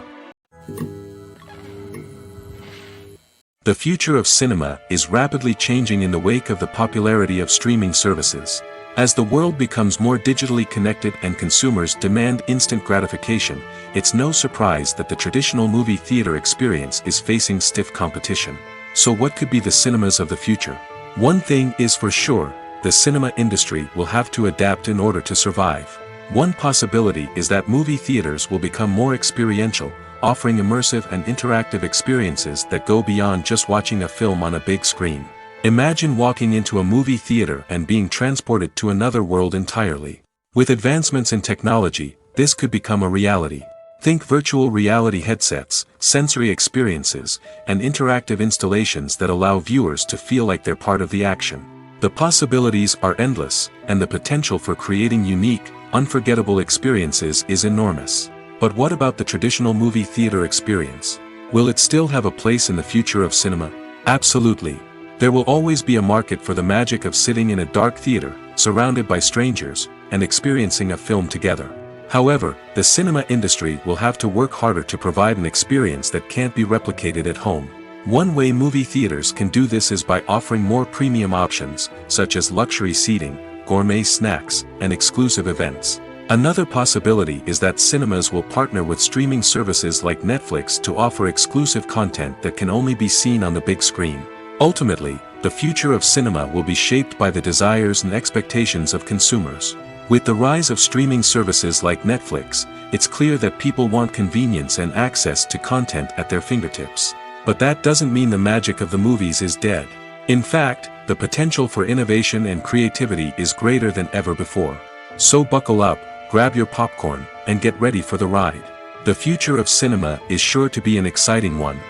S1: The future of cinema is rapidly changing in the wake of the popularity of streaming services. As the world becomes more digitally connected and consumers demand instant gratification, it's no surprise that the traditional movie theater experience is facing stiff competition. So what could be the cinemas of the future? One thing is for sure, the cinema industry will have to adapt in order to survive. One possibility is that movie theaters will become more experiential, offering immersive and interactive experiences that go beyond just watching a film on a big screen. Imagine walking into a movie theater and being transported to another world entirely. With advancements in technology, this could become a reality. Think virtual reality headsets, sensory experiences, and interactive installations that allow viewers to feel like they're part of the action. The possibilities are endless, and the potential for creating unique, unforgettable experiences is enormous. But what about the traditional movie theater experience? Will it still have a place in the future of cinema? Absolutely. There will always be a market for the magic of sitting in a dark theater, surrounded by strangers, and experiencing a film together. However, the cinema industry will have to work harder to provide an experience that can't be replicated at home. One way movie theaters can do this is by offering more premium options, such as luxury seating, gourmet snacks, and exclusive events. Another possibility is that cinemas will partner with streaming services like Netflix to offer exclusive content that can only be seen on the big screen. Ultimately, the future of cinema will be shaped by the desires and expectations of consumers. With the rise of streaming services like Netflix, it's clear that people want convenience and access to content at their fingertips. But that doesn't mean the magic of the movies is dead. In fact, the potential for innovation and creativity is greater than ever before. So buckle up, grab your popcorn, and get ready for the ride. The future of cinema is sure to be an exciting one.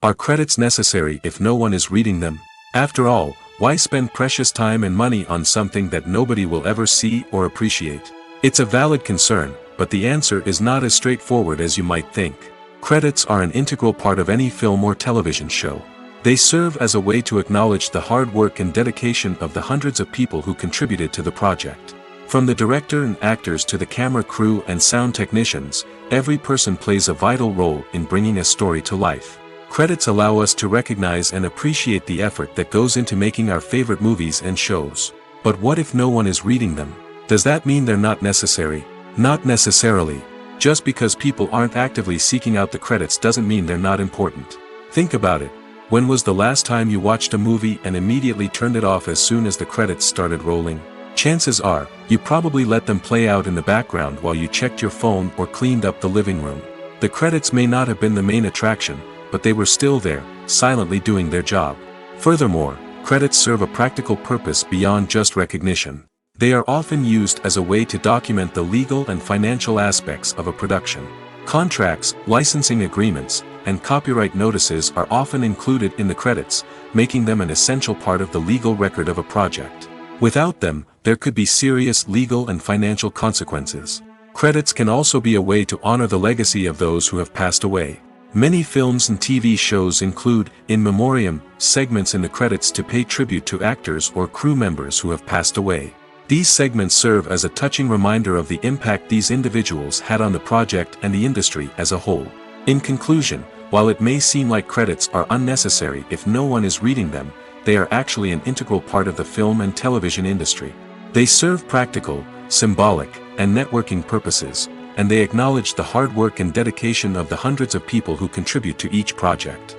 S1: Are credits necessary if no one is reading them? After all, why spend precious time and money on something that nobody will ever see or appreciate? It's a valid concern, but the answer is not as straightforward as you might think. Credits are an integral part of any film or television show. They serve as a way to acknowledge the hard work and dedication of the hundreds of people who contributed to the project. From the director and actors to the camera crew and sound technicians, every person plays a vital role in bringing a story to life. Credits allow us to recognize and appreciate the effort that goes into making our favorite movies and shows. But what if no one is reading them? Does that mean they're not necessary? Not necessarily. Just because people aren't actively seeking out the credits doesn't mean they're not important. Think about it. When was the last time you watched a movie and immediately turned it off as soon as the credits started rolling? Chances are, you probably let them play out in the background while you checked your phone or cleaned up the living room. The credits may not have been the main attraction, but they were still there, silently doing their job. Furthermore, credits serve a practical purpose beyond just recognition. They are often used as a way to document the legal and financial aspects of a production. Contracts, licensing agreements, and copyright notices are often included in the credits, making them an essential part of the legal record of a project. Without them, there could be serious legal and financial consequences. Credits can also be a way to honor the legacy of those who have passed away. Many films and TV shows include, in memoriam, segments in the credits to pay tribute to actors or crew members who have passed away. These segments serve as a touching reminder of the impact these individuals had on the project and the industry as a whole. In conclusion, while it may seem like credits are unnecessary if no one is reading them, they are actually an integral part of the film and television industry. They serve practical, symbolic, and networking purposes, and they acknowledge the hard work and dedication of the hundreds of people who contribute to each project.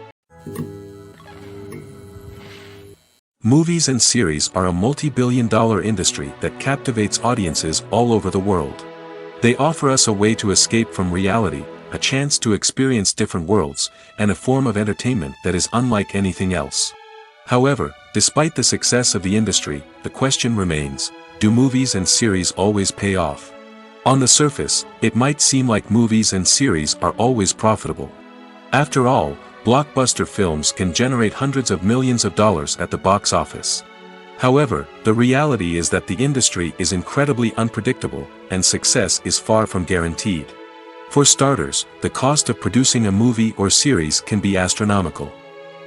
S1: Movies and series are a multi-billion-dollar industry that captivates audiences all over the world. They offer us a way to escape from reality, a chance to experience different worlds, and a form of entertainment that is unlike anything else. However, despite the success of the industry, the question remains, do movies and series always pay off? On the surface, it might seem like movies and series are always profitable. After all, blockbuster films can generate hundreds of millions of dollars at the box office. However, the reality is that the industry is incredibly unpredictable, and success is far from guaranteed. For starters, the cost of producing a movie or series can be astronomical.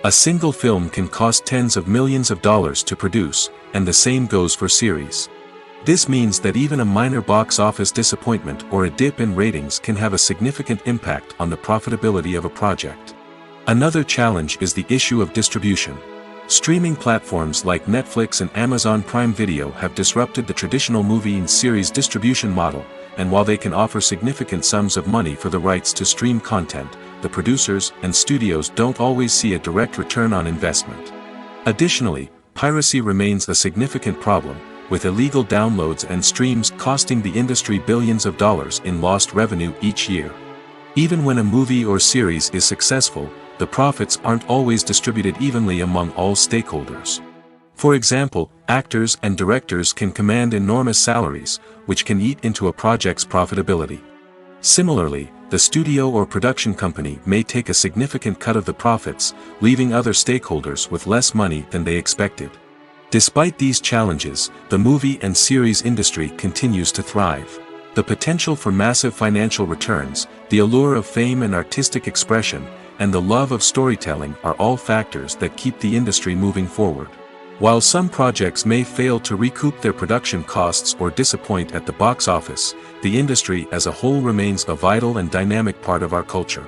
S1: A single film can cost tens of millions of dollars to produce, and the same goes for series. This means that even a minor box office disappointment or a dip in ratings can have a significant impact on the profitability of a project. Another challenge is the issue of distribution. Streaming platforms like Netflix and Amazon Prime Video have disrupted the traditional movie and series distribution model, and while they can offer significant sums of money for the rights to stream content, the producers and studios don't always see a direct return on investment. Additionally, piracy remains a significant problem, with illegal downloads and streams costing the industry billions of dollars in lost revenue each year. Even when a movie or series is successful, the profits aren't always distributed evenly among all stakeholders. For example, actors and directors can command enormous salaries, which can eat into a project's profitability. Similarly, the studio or production company may take a significant cut of the profits, leaving other stakeholders with less money than they expected. Despite these challenges, the movie and series industry continues to thrive. The potential for massive financial returns, the allure of fame and artistic expression, and the love of storytelling are all factors that keep the industry moving forward. While some projects may fail to recoup their production costs or disappoint at the box office, the industry as a whole remains a vital and dynamic part of our culture.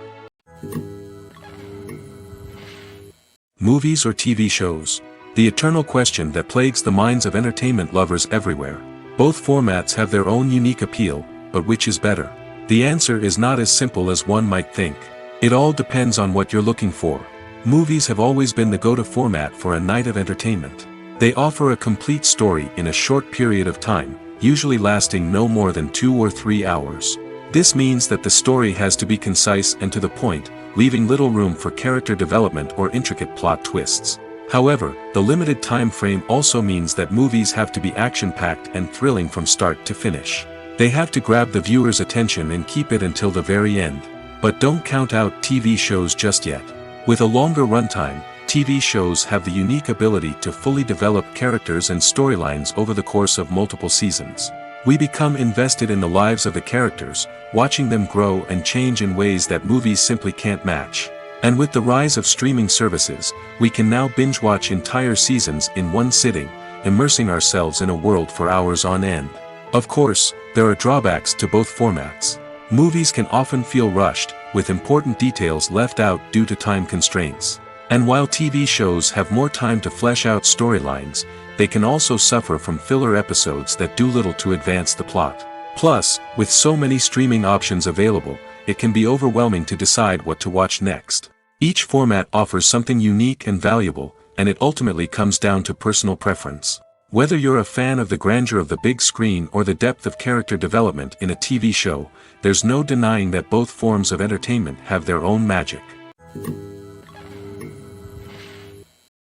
S1: Movies or TV shows? the eternal question that plagues the minds of entertainment lovers everywhere. Both formats have their own unique appeal, but which is better? The answer is not as simple as one might think. It all depends on what you're looking for. Movies have always been the go-to format for a night of entertainment. They offer a complete story in a short period of time, usually lasting no more than 2 or 3 hours. This means that the story has to be concise and to the point, leaving little room for character development or intricate plot twists. However, the limited time frame also means that movies have to be action-packed and thrilling from start to finish. They have to grab the viewer's attention and keep it until the very end. But don't count out TV shows just yet. With a longer runtime, TV shows have the unique ability to fully develop characters and storylines over the course of multiple seasons. We become invested in the lives of the characters, watching them grow and change in ways that movies simply can't match. And with the rise of streaming services, we can now binge-watch entire seasons in one sitting, immersing ourselves in a world for hours on end. Of course, there are drawbacks to both formats. Movies can often feel rushed, with important details left out due to time constraints. And while TV shows have more time to flesh out storylines, they can also suffer from filler episodes that do little to advance the plot. Plus, with so many streaming options available, it can be overwhelming to decide what to watch next. Each format offers something unique and valuable, and it ultimately comes down to personal preference. Whether you're a fan of the grandeur of the big screen or the depth of character development in a TV show, there's no denying that both forms of entertainment have their own magic.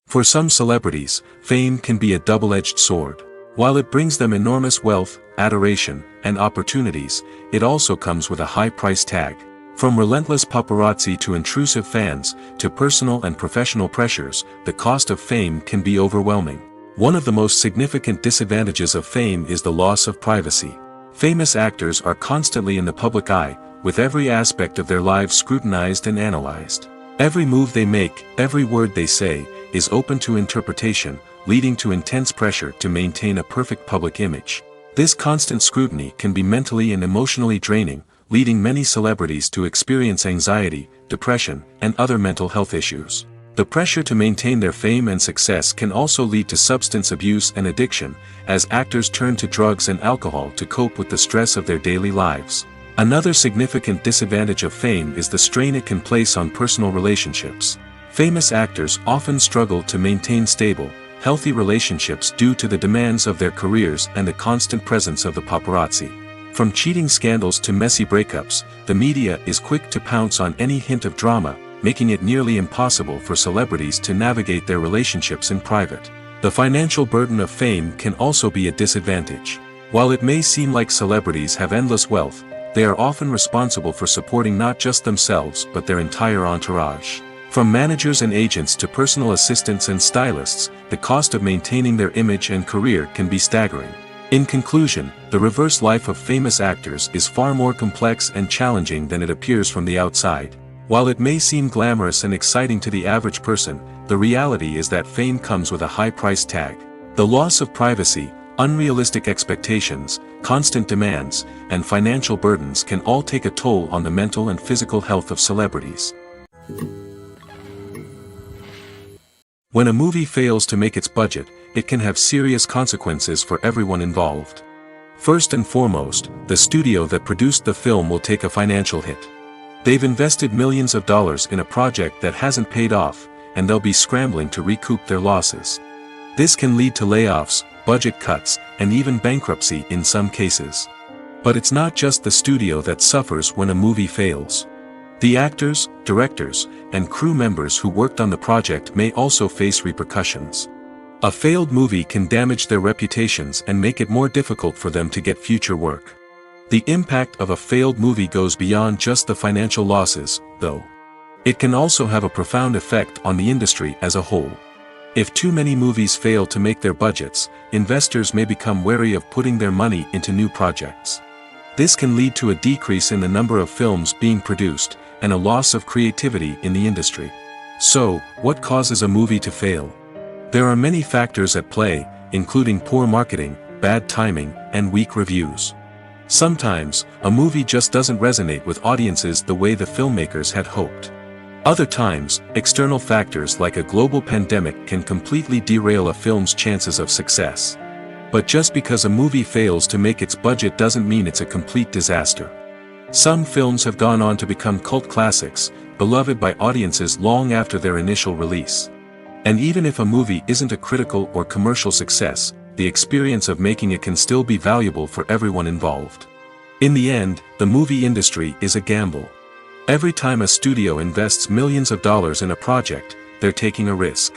S1: For some celebrities, fame can be a double-edged sword. While it brings them enormous wealth, adoration, and opportunities, it also comes with a high price tag. From relentless paparazzi to intrusive fans, to personal and professional pressures, the cost of fame can be overwhelming. One of the most significant disadvantages of fame is the loss of privacy. Famous actors are constantly in the public eye, with every aspect of their lives scrutinized and analyzed. Every move they make, every word they say, is open to interpretation, leading to intense pressure to maintain a perfect public image. This constant scrutiny can be mentally and emotionally draining, leading many celebrities to experience anxiety, depression, and other mental health issues. The pressure to maintain their fame and success can also lead to substance abuse and addiction, as actors turn to drugs and alcohol to cope with the stress of their daily lives. Another significant disadvantage of fame is the strain it can place on personal relationships. Famous actors often struggle to maintain stable, healthy relationships due to the demands of their careers and the constant presence of the paparazzi. From cheating scandals to messy breakups, the media is quick to pounce on any hint of drama, making it nearly impossible for celebrities to navigate their relationships in private. The financial burden of fame can also be a disadvantage. While it may seem like celebrities have endless wealth, they are often responsible for supporting not just themselves but their entire entourage. From managers and agents to personal assistants and stylists, the cost of maintaining their image and career can be staggering. In conclusion, the reverse life of famous actors is far more complex and challenging than it appears from the outside. While it may seem glamorous and exciting to the average person, the reality is that fame comes with a high price tag. The loss of privacy, unrealistic expectations, constant demands, and financial burdens can all take a toll on the mental and physical health of celebrities. When a movie fails to make its budget, it can have serious consequences for everyone involved. First and foremost, the studio that produced the film will take a financial hit. They've invested millions of dollars in a project that hasn't paid off, and they'll be scrambling to recoup their losses. This can lead to layoffs, budget cuts, and even bankruptcy in some cases. But it's not just the studio that suffers when a movie fails. The actors, directors, and crew members who worked on the project may also face repercussions. A failed movie can damage their reputations and make it more difficult for them to get future work. The impact of a failed movie goes beyond just the financial losses, though. It can also have a profound effect on the industry as a whole. If too many movies fail to make their budgets, investors may become wary of putting their money into new projects. This can lead to a decrease in the number of films being produced, and a loss of creativity in the industry. So, what causes a movie to fail? There are many factors at play, including poor marketing, bad timing, and weak reviews. Sometimes, a movie just doesn't resonate with audiences the way the filmmakers had hoped. Other times, external factors like a global pandemic can completely derail a film's chances of success. But just because a movie fails to make its budget doesn't mean it's a complete disaster. Some films have gone on to become cult classics, beloved by audiences long after their initial release. And even if a movie isn't a critical or commercial success, the experience of making it can still be valuable for everyone involved. In the end, the movie industry is a gamble. Every time a studio invests millions of dollars in a project, they're taking a risk.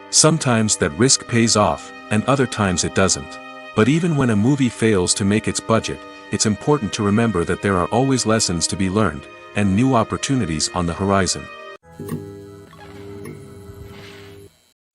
S1: Sometimes that risk pays off, and other times it doesn't. But even when a movie fails to make its budget, it's important to remember that there are always lessons to be learned, and new opportunities on the horizon.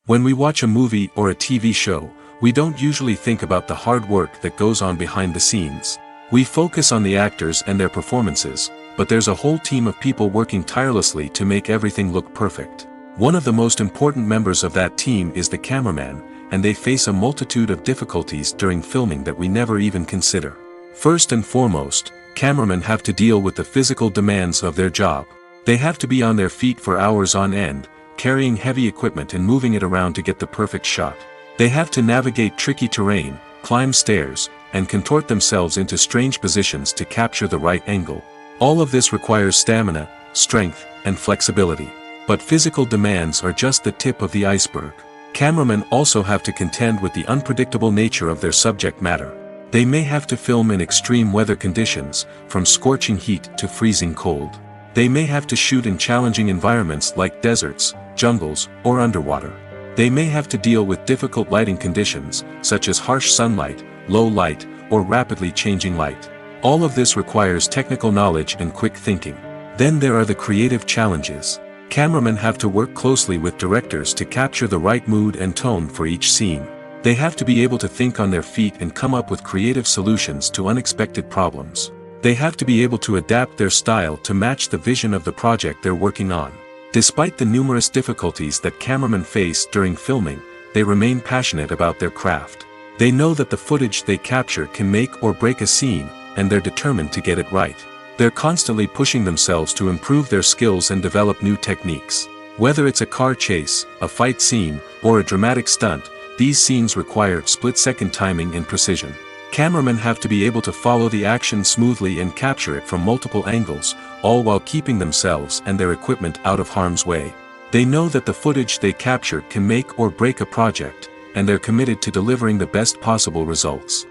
S1: When we watch a movie or a TV show, we don't usually think about the hard work that goes on behind the scenes. We focus on the actors and their performances, but there's a whole team of people working tirelessly to make everything look perfect. One of the most important members of that team is the cameraman, and they face a multitude of difficulties during filming that we never even consider. First and foremost, cameramen have to deal with the physical demands of their job. They have to be on their feet for hours on end, carrying heavy equipment and moving it around to get the perfect shot. They have to navigate tricky terrain, climb stairs, and contort themselves into strange positions to capture the right angle. All of this requires stamina, strength, and flexibility. But physical demands are just the tip of the iceberg. Cameramen also have to contend with the unpredictable nature of their subject matter. They may have to film in extreme weather conditions, from scorching heat to freezing cold. They may have to shoot in challenging environments like deserts, jungles, or underwater. They may have to deal with difficult lighting conditions, such as harsh sunlight, low light, or rapidly changing light. All of this requires technical knowledge and quick thinking. Then there are the creative challenges. Cameramen have to work closely with directors to capture the right mood and tone for each scene. They have to be able to think on their feet and come up with creative solutions to unexpected problems. They have to be able to adapt their style to match the vision of the project they're working on. Despite the numerous difficulties that cameramen face during filming, they remain passionate about their craft. They know that the footage they capture can make or break a scene, and they're determined to get it right. They're constantly pushing themselves to improve their skills and develop new techniques. Whether it's a car chase, a fight scene, or a dramatic stunt, these scenes require split-second timing and precision. Cameramen have to be able to follow the action smoothly and capture it from multiple angles, all while keeping themselves and their equipment out of harm's way. They know that the footage they capture can make or break a project, and they're committed to delivering the best possible results.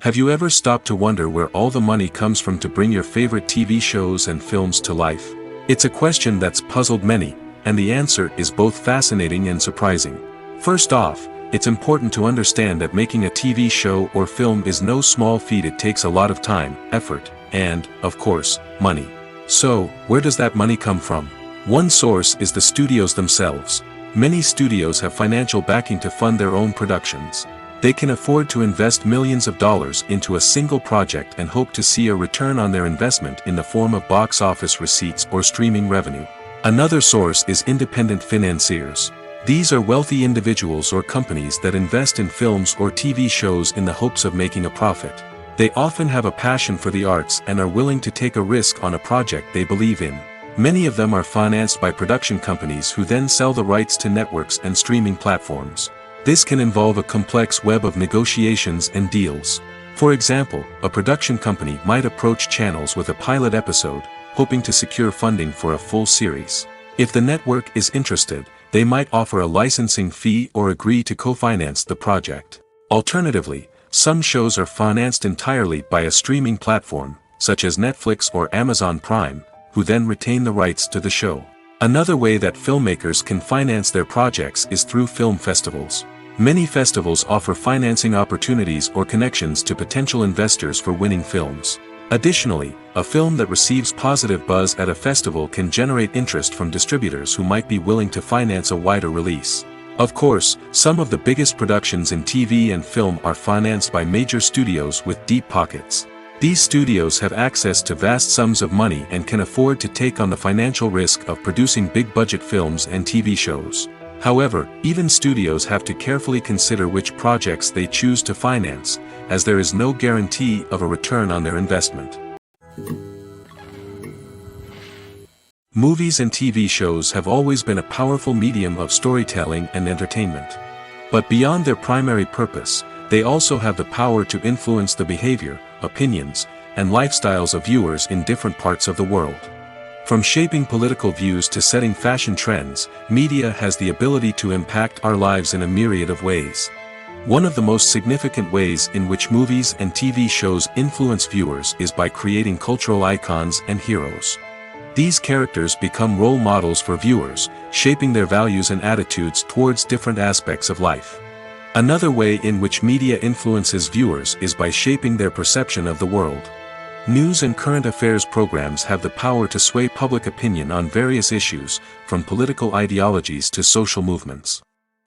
S1: Have you ever stopped to wonder where all the money comes from to bring your favorite TV shows and films to life? It's a question that's puzzled many, and the answer is both fascinating and surprising. First off, it's important to understand that making a TV show or film is no small feat. It takes a lot of time, effort, and, of course, money. So, where does that money come from? One source is the studios themselves. Many studios have financial backing to fund their own productions. They can afford to invest millions of dollars into a single project and hope to see a return on their investment in the form of box office receipts or streaming revenue. Another source is independent financiers. These are wealthy individuals or companies that invest in films or TV shows in the hopes of making a profit. They often have a passion for the arts and are willing to take a risk on a project they believe in. Many of them are financed by production companies who then sell the rights to networks and streaming platforms. This can involve a complex web of negotiations and deals. For example, a production company might approach channels with a pilot episode, hoping to secure funding for a full series. If the network is interested, they might offer a licensing fee or agree to co-finance the project. Alternatively, some shows are financed entirely by a streaming platform, such as Netflix or Amazon Prime, who then retain the rights to the show. Another way that filmmakers can finance their projects is through film festivals. Many festivals offer financing opportunities or connections to potential investors for winning films. Additionally, a film that receives positive buzz at a festival can generate interest from distributors who might be willing to finance a wider release. Of course, some of the biggest productions in TV and film are financed by major studios with deep pockets. These studios have access to vast sums of money and can afford to take on the financial risk of producing big-budget films and TV shows. However, even studios have to carefully consider which projects they choose to finance, as there is no guarantee of a return on their investment. Movies and TV shows have always been a powerful medium of storytelling and entertainment. But beyond their primary purpose, they also have the power to influence the behavior, opinions, and lifestyles of viewers in different parts of the world. From shaping political views to setting fashion trends, media has the ability to impact our lives in a myriad of ways. One of the most significant ways in which movies and TV shows influence viewers is by creating cultural icons and heroes. These characters become role models for viewers, shaping their values and attitudes towards different aspects of life. Another way in which media influences viewers is by shaping their perception of the world. News and current affairs programs have the power to sway public opinion on various issues, from political ideologies to social movements.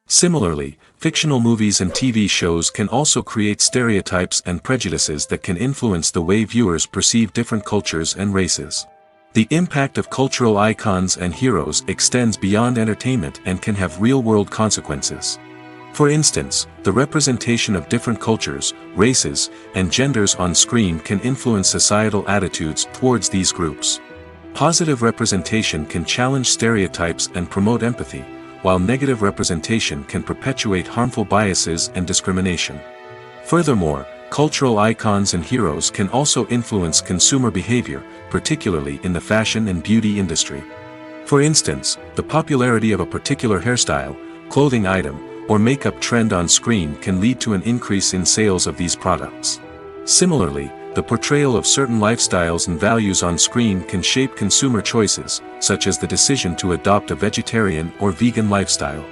S1: Similarly, fictional movies and TV shows can also create stereotypes and prejudices that can influence the way viewers perceive different cultures and races. The impact of cultural icons and heroes extends beyond entertainment and can have real-world consequences. For instance, the representation of different cultures, races, and genders on screen can influence societal attitudes towards these groups. Positive representation can challenge stereotypes and promote empathy, while negative representation can perpetuate harmful biases and discrimination. Furthermore, cultural icons and heroes can also influence consumer behavior, particularly in the fashion and beauty industry. For instance, the popularity of a particular hairstyle, clothing item, or makeup trend on screen can lead to an increase in sales of these products. Similarly, the portrayal of certain lifestyles and values on screen can shape consumer choices, such as the decision to adopt a vegetarian or vegan lifestyle.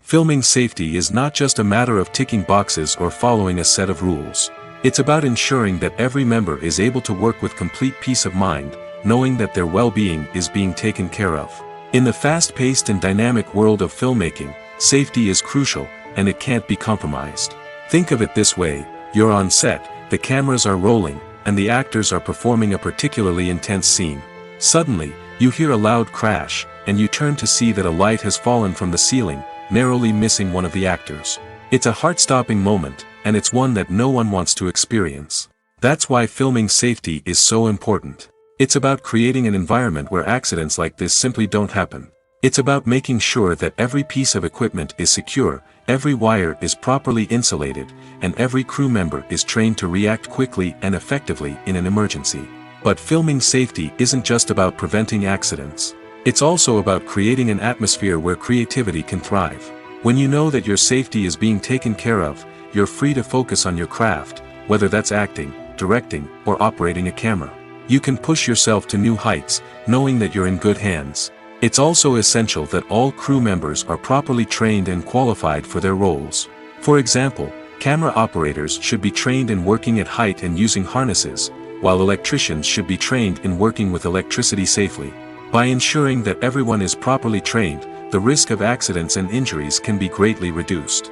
S1: Filming safety is not just a matter of ticking boxes or following a set of rules. It's about ensuring that every member is able to work with complete peace of mind, knowing that their well-being is being taken care of. In the fast-paced and dynamic world of filmmaking, safety is crucial, and it can't be compromised. Think of it this way: you're on set, the cameras are rolling, and the actors are performing a particularly intense scene. Suddenly, you hear a loud crash, and you turn to see that a light has fallen from the ceiling, narrowly missing one of the actors. It's a heart-stopping moment, and it's one that no one wants to experience. That's why filming safety is so important. It's about creating an environment where accidents like this simply don't happen. It's about making sure that every piece of equipment is secure, every wire is properly insulated, and every crew member is trained to react quickly and effectively in an emergency. But filming safety isn't just about preventing accidents. It's also about creating an atmosphere where creativity can thrive. When you know that your safety is being taken care of, you're free to focus on your craft, whether that's acting, directing, or operating a camera. You can push yourself to new heights, knowing that you're in good hands. It's also essential that all crew members are properly trained and qualified for their roles. For example, camera operators should be trained in working at height and using harnesses, while electricians should be trained in working with electricity safely. By ensuring that everyone is properly trained, the risk of accidents and injuries can be greatly reduced.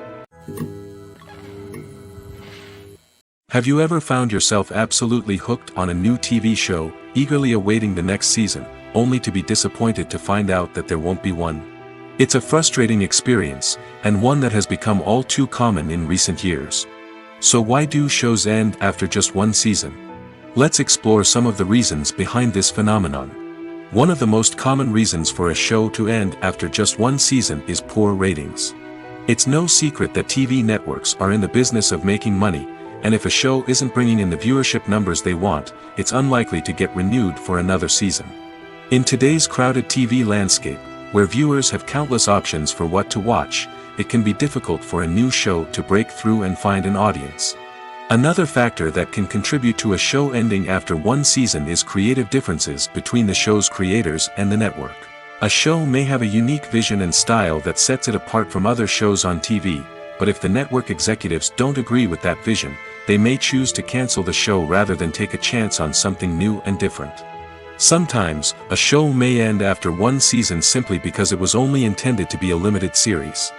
S1: Have you ever found yourself absolutely hooked on a new TV show, eagerly awaiting the next season, only to be disappointed to find out that there won't be one? It's a frustrating experience, and one that has become all too common in recent years. So why do shows end after just one season? Let's explore some of the reasons behind this phenomenon. One of the most common reasons for a show to end after just one season is poor ratings. It's no secret that TV networks are in the business of making money, and if a show isn't bringing in the viewership numbers they want, it's unlikely to get renewed for another season. In today's crowded TV landscape, where viewers have countless options for what to watch, it can be difficult for a new show to break through and find an audience. Another factor that can contribute to a show ending after one season is creative differences between the show's creators and the network. A show may have a unique vision and style that sets it apart from other shows on TV, but if the network executives don't agree with that vision, they may choose to cancel the show rather than take a chance on something new and different. Sometimes, a show may end after one season simply because it was only intended to be a limited series.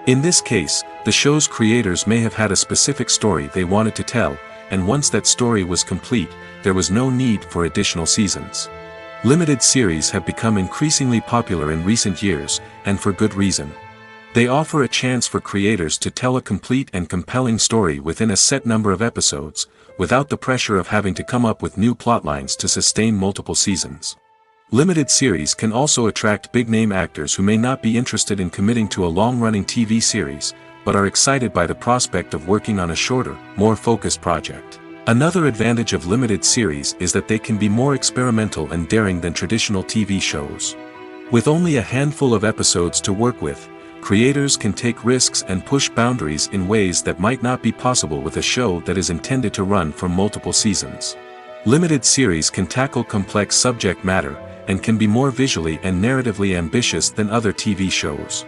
S1: In this case, the show's creators may have had a specific story they wanted to tell, and once that story was complete, there was no need for additional seasons. Limited series have become increasingly popular in recent years, and for good reason. They offer a chance for creators to tell a complete and compelling story within a set number of episodes, without the pressure of having to come up with new plotlines to sustain multiple seasons. Limited series can also attract big-name actors who may not be interested in committing to a long-running TV series, but are excited by the prospect of working on a shorter, more focused project. Another advantage of limited series is that they can be more experimental and daring than traditional TV shows. With only a handful of episodes to work with, creators can take risks and push boundaries in ways that might not be possible with a show that is intended to run for multiple seasons. Limited series can tackle complex subject matter, and can be more visually and narratively ambitious than other TV shows.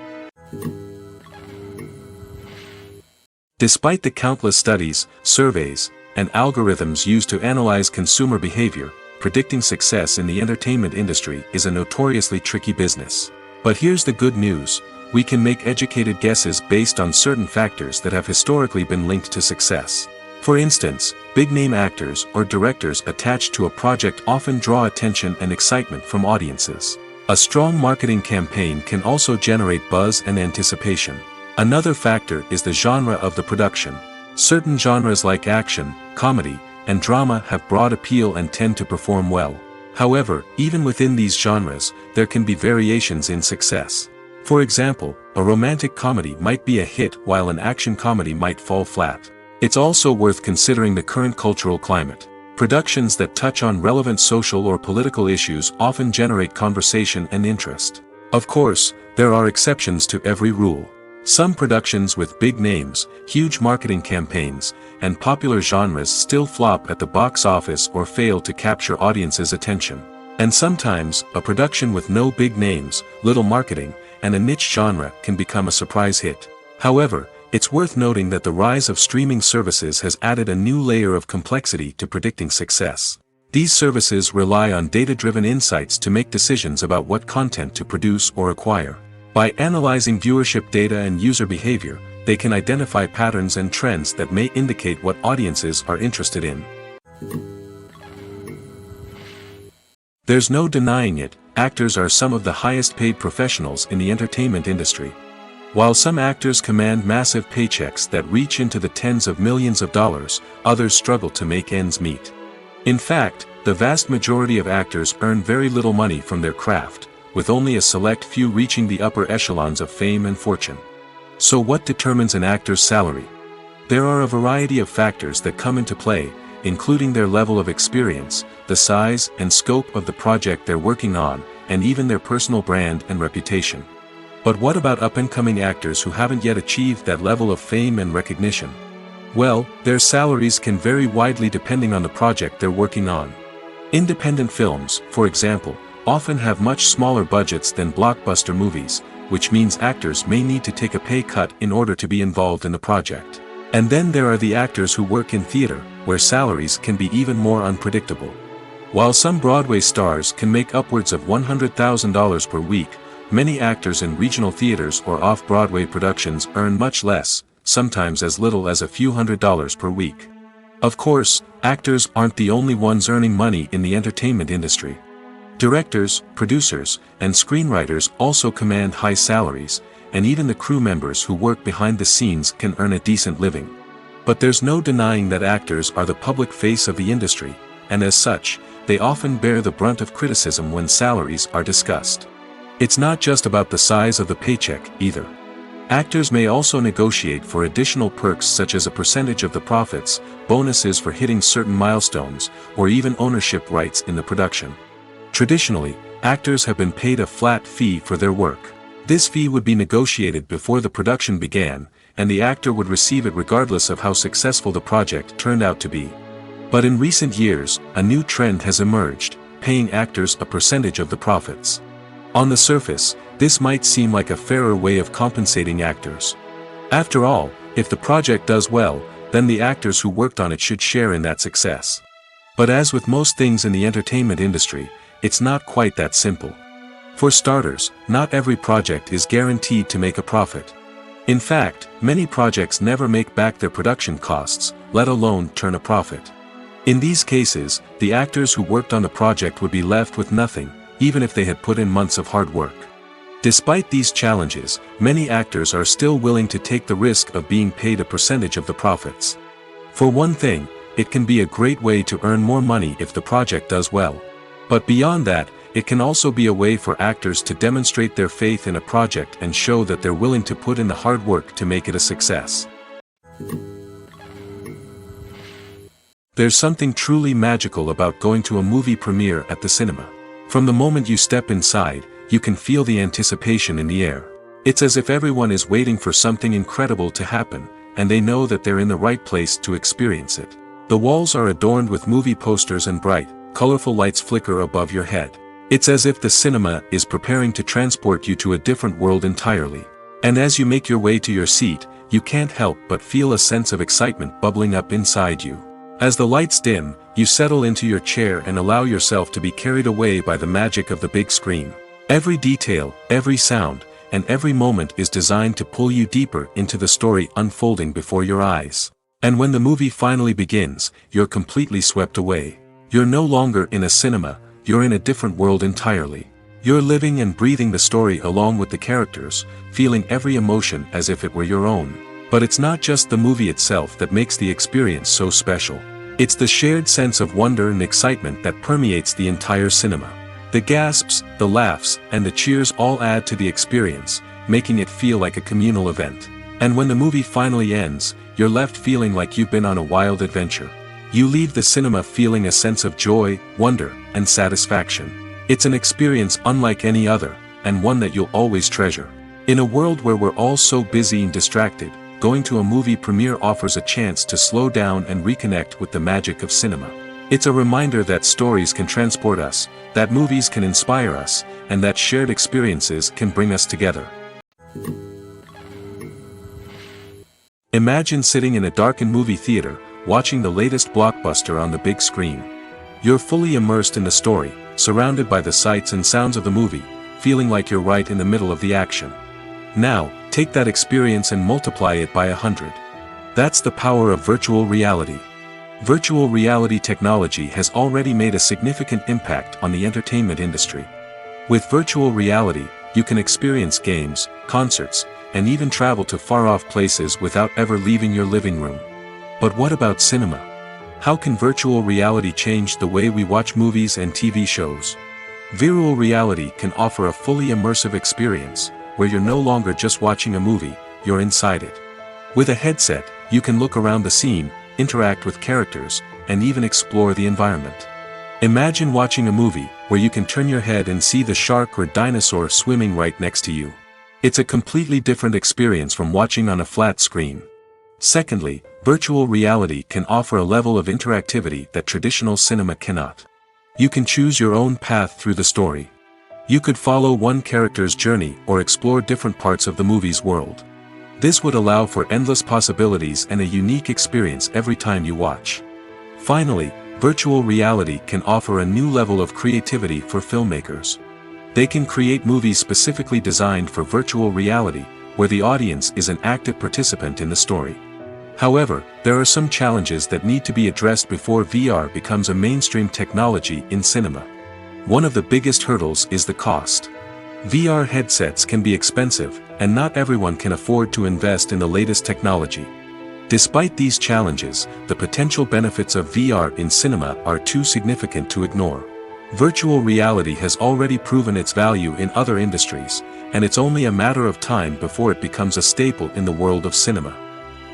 S1: Despite the countless studies, surveys, and algorithms used to analyze consumer behavior, predicting success in the entertainment industry is a notoriously tricky business. But here's the good news: we can make educated guesses based on certain factors that have historically been linked to success. For instance, big-name actors or directors attached to a project often draw attention and excitement from audiences. A strong marketing campaign can also generate buzz and anticipation. Another factor is the genre of the production. Certain genres like action, comedy, and drama have broad appeal and tend to perform well. However, even within these genres, there can be variations in success. For example, a romantic comedy might be a hit while an action comedy might fall flat. It's also worth considering the current cultural climate. Productions that touch on relevant social or political issues often generate conversation and interest. Of course, there are exceptions to every rule. Some productions with big names, huge marketing campaigns, and popular genres still flop at the box office or fail to capture audiences' attention. And sometimes, a production with no big names, little marketing, and a niche genre can become a surprise hit. However, it's worth noting that the rise of streaming services has added a new layer of complexity to predicting success. These services rely on data-driven insights to make decisions about what content to produce or acquire. By analyzing viewership data and user behavior, they can identify patterns and trends that may indicate what audiences are interested in. There's no denying it, actors are some of the highest-paid professionals in the entertainment industry. While some actors command massive paychecks that reach into the tens of millions of dollars, others struggle to make ends meet. In fact, the vast majority of actors earn very little money from their craft, with only a select few reaching the upper echelons of fame and fortune. So what determines an actor's salary? There are a variety of factors that come into play, including their level of experience, the size and scope of the project they're working on, and even their personal brand and reputation. But what about up-and-coming actors who haven't yet achieved that level of fame and recognition? Well, their salaries can vary widely depending on the project they're working on. Independent films, for example, often have much smaller budgets than blockbuster movies, which means actors may need to take a pay cut in order to be involved in the project. And then there are the actors who work in theater, where salaries can be even more unpredictable. While some Broadway stars can make upwards of $100,000 per week, many actors in regional theaters or off-Broadway productions earn much less, sometimes as little as a few $100s per week. Of course, actors aren't the only ones earning money in the entertainment industry. Directors, producers, and screenwriters also command high salaries, and even the crew members who work behind the scenes can earn a decent living. But there's no denying that actors are the public face of the industry, and as such, they often bear the brunt of criticism when salaries are discussed. It's not just about the size of the paycheck, either. Actors may also negotiate for additional perks such as a percentage of the profits, bonuses for hitting certain milestones, or even ownership rights in the production. Traditionally, actors have been paid a flat fee for their work. This fee would be negotiated before the production began, and the actor would receive it regardless of how successful the project turned out to be. But in recent years, a new trend has emerged, paying actors a percentage of the profits. On the surface, this might seem like a fairer way of compensating actors. After all, if the project does well, then the actors who worked on it should share in that success. But as with most things in the entertainment industry, it's not quite that simple. For starters, not every project is guaranteed to make a profit. In fact, many projects never make back their production costs, let alone turn a profit. In these cases, the actors who worked on the project would be left with nothing, even if they had put in months of hard work. Despite these challenges, many actors are still willing to take the risk of being paid a percentage of the profits. For one thing, it can be a great way to earn more money if the project does well. But beyond that, it can also be a way for actors to demonstrate their faith in a project and show that they're willing to put in the hard work to make it a success. There's something truly magical about going to a movie premiere at the cinema. From the moment you step inside, you can feel the anticipation in the air. It's as if everyone is waiting for something incredible to happen, and they know that they're in the right place to experience it. The walls are adorned with movie posters and bright, colorful lights flicker above your head. It's as if the cinema is preparing to transport you to a different world entirely. And as you make your way to your seat, you can't help but feel a sense of excitement bubbling up inside you. As the lights dim, you settle into your chair and allow yourself to be carried away by the magic of the big screen. Every detail, every sound, and every moment is designed to pull you deeper into the story unfolding before your eyes. And when the movie finally begins, you're completely swept away. You're no longer in a cinema, you're in a different world entirely. You're living and breathing the story along with the characters, feeling every emotion as if it were your own. But it's not just the movie itself that makes the experience so special. It's the shared sense of wonder and excitement that permeates the entire cinema. The gasps, the laughs, and the cheers all add to the experience, making it feel like a communal event. And when the movie finally ends, you're left feeling like you've been on a wild adventure. You leave the cinema feeling a sense of joy, wonder, and satisfaction. It's an experience unlike any other, and one that you'll always treasure. In a world where we're all so busy and distracted, going to a movie premiere offers a chance to slow down and reconnect with the magic of cinema. It's a reminder that stories can transport us, that movies can inspire us, and that shared experiences can bring us together. Imagine sitting in a darkened movie theater, watching the latest blockbuster on the big screen. You're fully immersed in the story, surrounded by the sights and sounds of the movie, feeling like you're right in the middle of the action. Now, take that experience and multiply it by 100. That's the power of virtual reality. Virtual reality technology has already made a significant impact on the entertainment industry. With virtual reality, you can experience games, concerts, and even travel to far-off places without ever leaving your living room. But what about cinema? How can virtual reality change the way we watch movies and TV shows? Virtual reality can offer a fully immersive experience, where you're no longer just watching a movie, you're inside it. With a headset, you can look around the scene, interact with characters, and even explore the environment. Imagine watching a movie, where you can turn your head and see the shark or dinosaur swimming right next to you. It's a completely different experience from watching on a flat screen. Secondly, virtual reality can offer a level of interactivity that traditional cinema cannot. You can choose your own path through the story. You could follow one character's journey or explore different parts of the movie's world. This would allow for endless possibilities and a unique experience every time you watch. Finally, virtual reality can offer a new level of creativity for filmmakers. They can create movies specifically designed for virtual reality, where the audience is an active participant in the story. However, there are some challenges that need to be addressed before VR becomes a mainstream technology in cinema. One of the biggest hurdles is the cost. VR headsets can be expensive, and not everyone can afford to invest in the latest technology. Despite these challenges, the potential benefits of VR in cinema are too significant to ignore. Virtual reality has already proven its value in other industries, and it's only a matter of time before it becomes a staple in the world of cinema.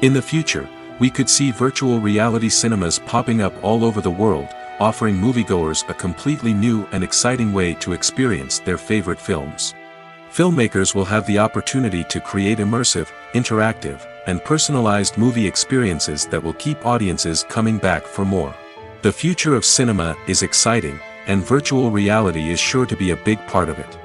S1: In the future, we could see virtual reality cinemas popping up all over the world, offering moviegoers a completely new and exciting way to experience their favorite films. Filmmakers will have the opportunity to create immersive, interactive, and personalized movie experiences that will keep audiences coming back for more. The future of cinema is exciting, and virtual reality is sure to be a big part of it.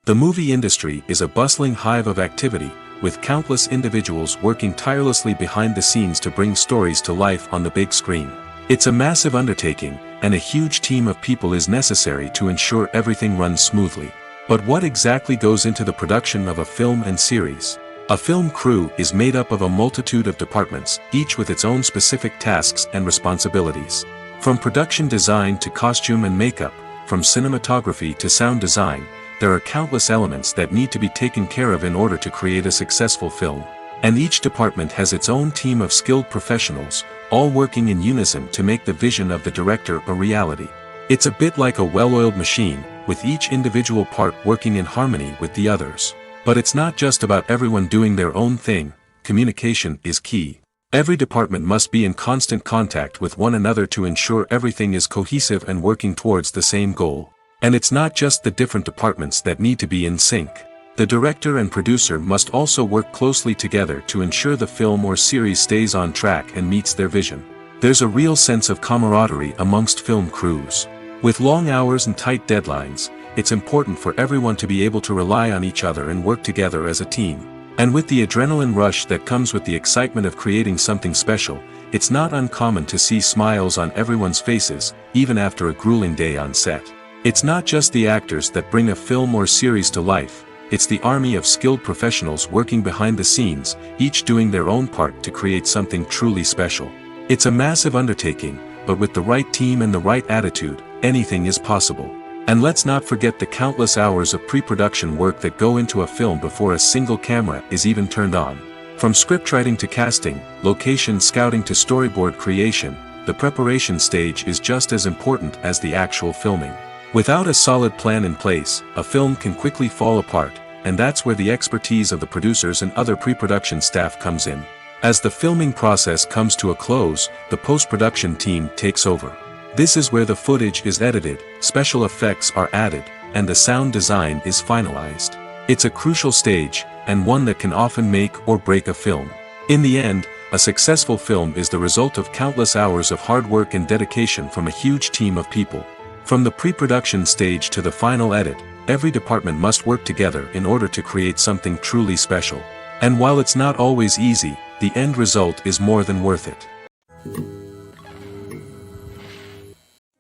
S1: The movie industry is a bustling hive of activity, with countless individuals working tirelessly behind the scenes to bring stories to life on the big screen. It's a massive undertaking, and a huge team of people is necessary to ensure everything runs smoothly. But what exactly goes into the production of a film and series? A film crew is made up of a multitude of departments, each with its own specific tasks and responsibilities. From production design to costume and makeup, from cinematography to sound design, there are countless elements that need to be taken care of in order to create a successful film. And each department has its own team of skilled professionals, all working in unison to make the vision of the director a reality. It's a bit like a well-oiled machine, with each individual part working in harmony with the others. But it's not just about everyone doing their own thing. Communication is key. Every department must be in constant contact with one another to ensure everything is cohesive and working towards the same goal. And it's not just the different departments that need to be in sync. The director and producer must also work closely together to ensure the film or series stays on track and meets their vision. There's a real sense of camaraderie amongst film crews. With long hours and tight deadlines, it's important for everyone to be able to rely on each other and work together as a team. And with the adrenaline rush that comes with the excitement of creating something special, it's not uncommon to see smiles on everyone's faces, even after a grueling day on set. It's not just the actors that bring a film or series to life, it's the army of skilled professionals working behind the scenes, each doing their own part to create something truly special. It's a massive undertaking, but with the right team and the right attitude, anything is possible. And let's not forget the countless hours of pre-production work that go into a film before a single camera is even turned on. From scriptwriting to casting, location scouting to storyboard creation, the preparation stage is just as important as the actual filming. Without a solid plan in place, a film can quickly fall apart, and that's where the expertise of the producers and other pre-production staff comes in. As the filming process comes to a close, the post-production team takes over. This is where the footage is edited, special effects are added, and the sound design is finalized. It's a crucial stage, and one that can often make or break a film. In the end, a successful film is the result of countless hours of hard work and dedication from a huge team of people. From the pre-production stage to the final edit, every department must work together in order to create something truly special. And while it's not always easy, the end result is more than worth it.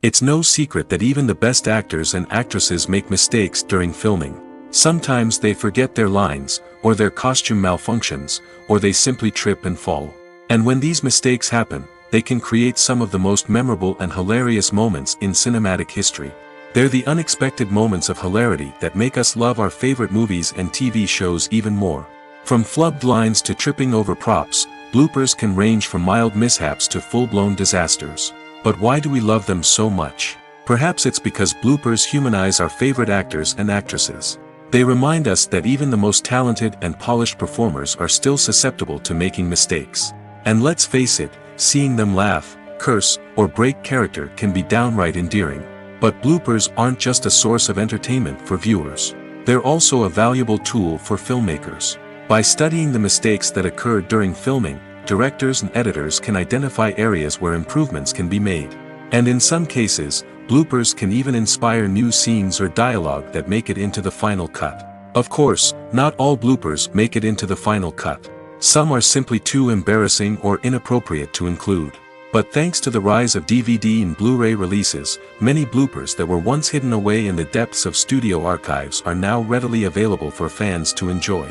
S1: It's no secret that even the best actors and actresses make mistakes during filming. Sometimes they forget their lines, or their costume malfunctions, or they simply trip and fall. And when these mistakes happen, they can create some of the most memorable and hilarious moments in cinematic history. They're the unexpected moments of hilarity that make us love our favorite movies and TV shows even more. From flubbed lines to tripping over props, bloopers can range from mild mishaps to full-blown disasters. But why do we love them so much? Perhaps it's because bloopers humanize our favorite actors and actresses. They remind us that even the most talented and polished performers are still susceptible to making mistakes. And let's face it, seeing them laugh, curse, or break character can be downright endearing. But bloopers aren't just a source of entertainment for viewers. They're also a valuable tool for filmmakers. By studying the mistakes that occurred during filming, directors and editors can identify areas where improvements can be made. And in some cases, bloopers can even inspire new scenes or dialogue that make it into the final cut. Of course, not all bloopers make it into the final cut. Some are simply too embarrassing or inappropriate to include. But thanks to the rise of DVD and Blu-ray releases, many bloopers that were once hidden away in the depths of studio archives are now readily available for fans to enjoy.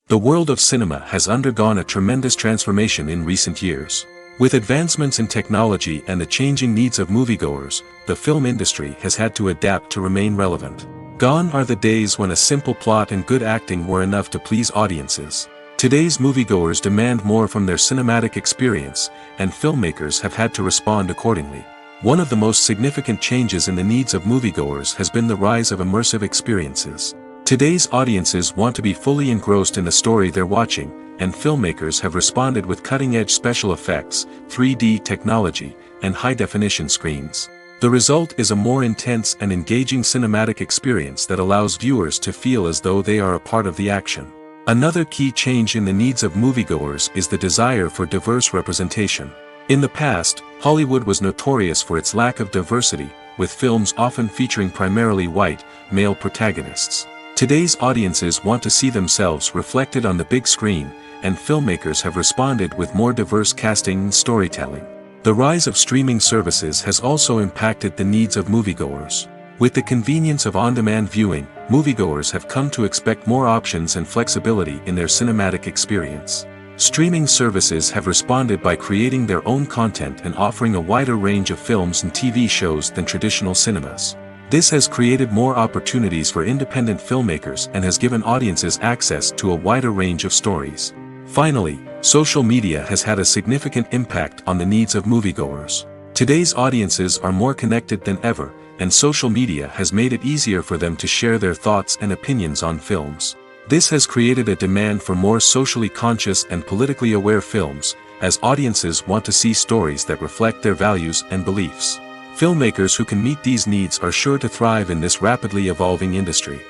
S1: The world of cinema has undergone a tremendous transformation in recent years. With advancements in technology and the changing needs of moviegoers, the film industry has had to adapt to remain relevant. Gone are the days when a simple plot and good acting were enough to please audiences. Today's moviegoers demand more from their cinematic experience, and filmmakers have had to respond accordingly. One of the most significant changes in the needs of moviegoers has been the rise of immersive experiences. Today's audiences want to be fully engrossed in the story they're watching, and filmmakers have responded with cutting-edge special effects, 3D technology, and high-definition screens. The result is a more intense and engaging cinematic experience that allows viewers to feel as though they are a part of the action. Another key change in the needs of moviegoers is the desire for diverse representation. In the past, Hollywood was notorious for its lack of diversity, with films often featuring primarily white, male protagonists. Today's audiences want to see themselves reflected on the big screen, and filmmakers have responded with more diverse casting and storytelling. The rise of streaming services has also impacted the needs of moviegoers. With the convenience of on-demand viewing, moviegoers have come to expect more options and flexibility in their cinematic experience. Streaming services have responded by creating their own content and offering a wider range of films and TV shows than traditional cinemas. This has created more opportunities for independent filmmakers and has given audiences access to a wider range of stories. Finally, social media has had a significant impact on the needs of moviegoers. Today's audiences are more connected than ever, and social media has made it easier for them to share their thoughts and opinions on films. This has created a demand for more socially conscious and politically aware films, as audiences want to see stories that reflect their values and beliefs. Filmmakers who can meet these needs are sure to thrive in this rapidly evolving industry.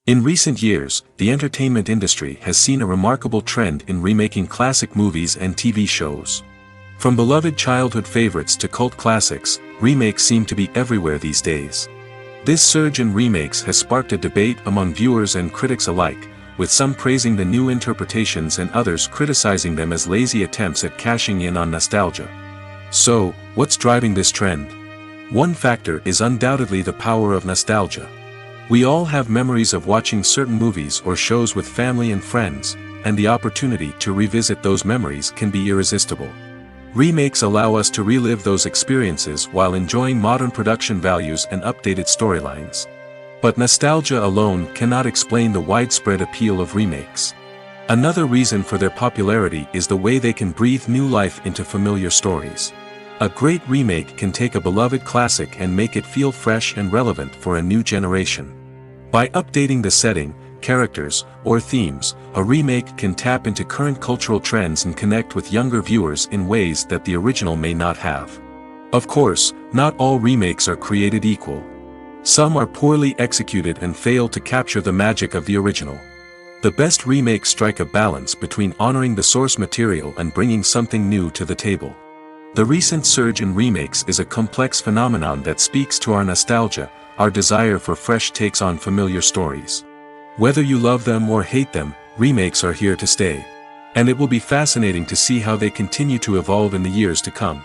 S1: In recent years, the entertainment industry has seen a remarkable trend in remaking classic movies and TV shows. From beloved childhood favorites to cult classics, remakes seem to be everywhere these days. This surge in remakes has sparked a debate among viewers and critics alike, with some praising the new interpretations and others criticizing them as lazy attempts at cashing in on nostalgia. So, what's driving this trend? One factor is undoubtedly the power of nostalgia. We all have memories of watching certain movies or shows with family and friends, and the opportunity to revisit those memories can be irresistible. Remakes allow us to relive those experiences while enjoying modern production values and updated storylines. But nostalgia alone cannot explain the widespread appeal of remakes. Another reason for their popularity is the way they can breathe new life into familiar stories. A great remake can take a beloved classic and make it feel fresh and relevant for a new generation. By updating the setting, characters, or themes, a remake can tap into current cultural trends and connect with younger viewers in ways that the original may not have. Of course, not all remakes are created equal. Some are poorly executed and fail to capture the magic of the original. The best remakes strike a balance between honoring the source material and bringing something new to the table. The recent surge in remakes is a complex phenomenon that speaks to our nostalgia, our desire for fresh takes on familiar stories. Whether you love them or hate them, remakes are here to stay. And it will be fascinating to see how they continue to evolve in the years to come.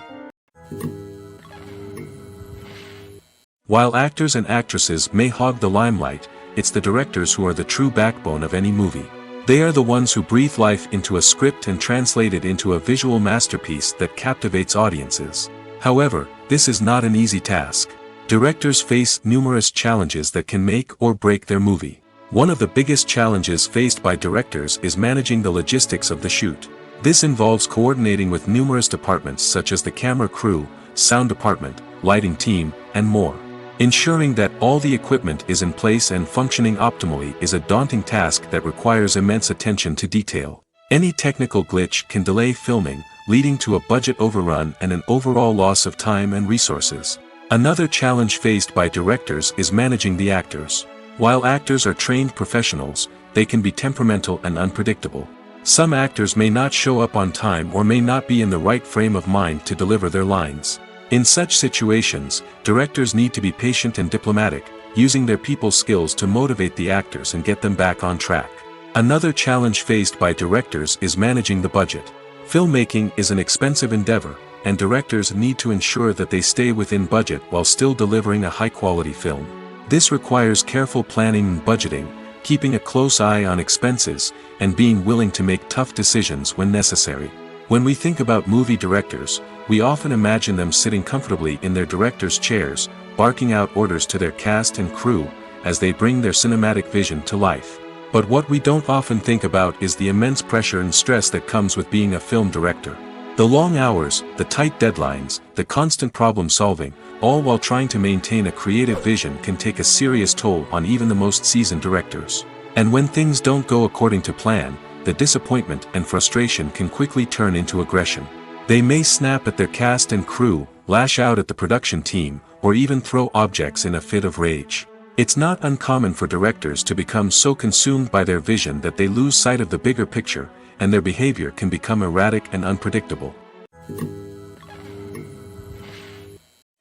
S1: While actors and actresses may hog the limelight, it's the directors who are the true backbone of any movie. They are the ones who breathe life into a script and translate it into a visual masterpiece that captivates audiences. However, this is not an easy task. Directors face numerous challenges that can make or break their movie. One of the biggest challenges faced by directors is managing the logistics of the shoot. This involves coordinating with numerous departments such as the camera crew, sound department, lighting team, and more. Ensuring that all the equipment is in place and functioning optimally is a daunting task that requires immense attention to detail. Any technical glitch can delay filming, leading to a budget overrun and an overall loss of time and resources. Another challenge faced by directors is managing the actors. While actors are trained professionals, they can be temperamental and unpredictable. Some actors may not show up on time or may not be in the right frame of mind to deliver their lines. In such situations, directors need to be patient and diplomatic, using their people skills to motivate the actors and get them back on track. Another challenge faced by directors is managing the budget. Filmmaking is an expensive endeavor, and directors need to ensure that they stay within budget while still delivering a high-quality film. This requires careful planning and budgeting, keeping a close eye on expenses, and being willing to make tough decisions when necessary. When we think about movie directors, we often imagine them sitting comfortably in their director's chairs, barking out orders to their cast and crew, as they bring their cinematic vision to life. But what we don't often think about is the immense pressure and stress that comes with being a film director. The long hours, the tight deadlines, the constant problem solving, all while trying to maintain a creative vision can take a serious toll on even the most seasoned directors. And when things don't go according to plan, the disappointment and frustration can quickly turn into aggression. They may snap at their cast and crew, lash out at the production team, or even throw objects in a fit of rage. It's not uncommon for directors to become so consumed by their vision that they lose sight of the bigger picture, and their behavior can become erratic and unpredictable.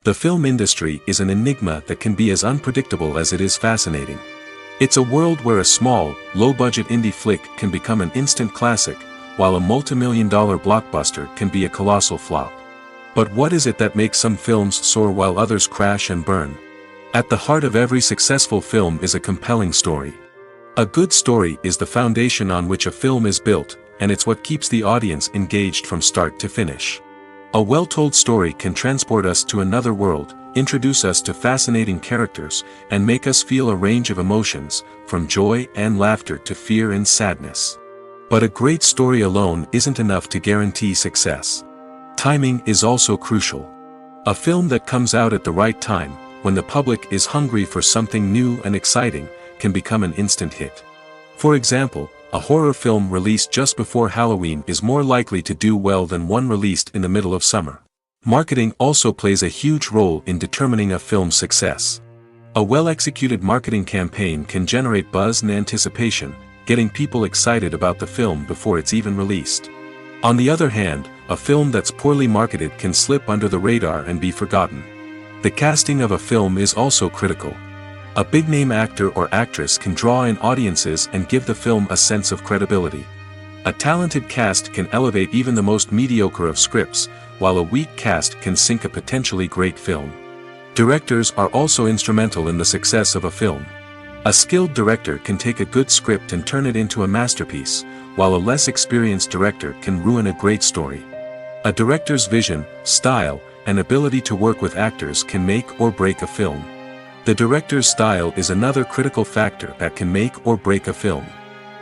S1: The film industry is an enigma that can be as unpredictable as it is fascinating. It's a world where a small, low-budget indie flick can become an instant classic, while a multi-million-dollar blockbuster can be a colossal flop. But what is it that makes some films soar while others crash and burn? At the heart of every successful film is a compelling story. A good story is the foundation on which a film is built, and it's what keeps the audience engaged from start to finish. A well-told story can transport us to another world, introduce us to fascinating characters, and make us feel a range of emotions, from joy and laughter to fear and sadness. But a great story alone isn't enough to guarantee success. Timing is also crucial. A film that comes out at the right time, when the public is hungry for something new and exciting, can become an instant hit. For example, a horror film released just before Halloween is more likely to do well than one released in the middle of summer. Marketing also plays a huge role in determining a film's success. A well-executed marketing campaign can generate buzz and anticipation, getting people excited about the film before it's even released. On the other hand, a film that's poorly marketed can slip under the radar and be forgotten. The casting of a film is also critical. A big-name actor or actress can draw in audiences and give the film a sense of credibility. A talented cast can elevate even the most mediocre of scripts, while a weak cast can sink a potentially great film. Directors are also instrumental in the success of a film. A skilled director can take a good script and turn it into a masterpiece, while a less experienced director can ruin a great story. A director's vision, style, and ability to work with actors can make or break a film. The director's style is another critical factor that can make or break a film.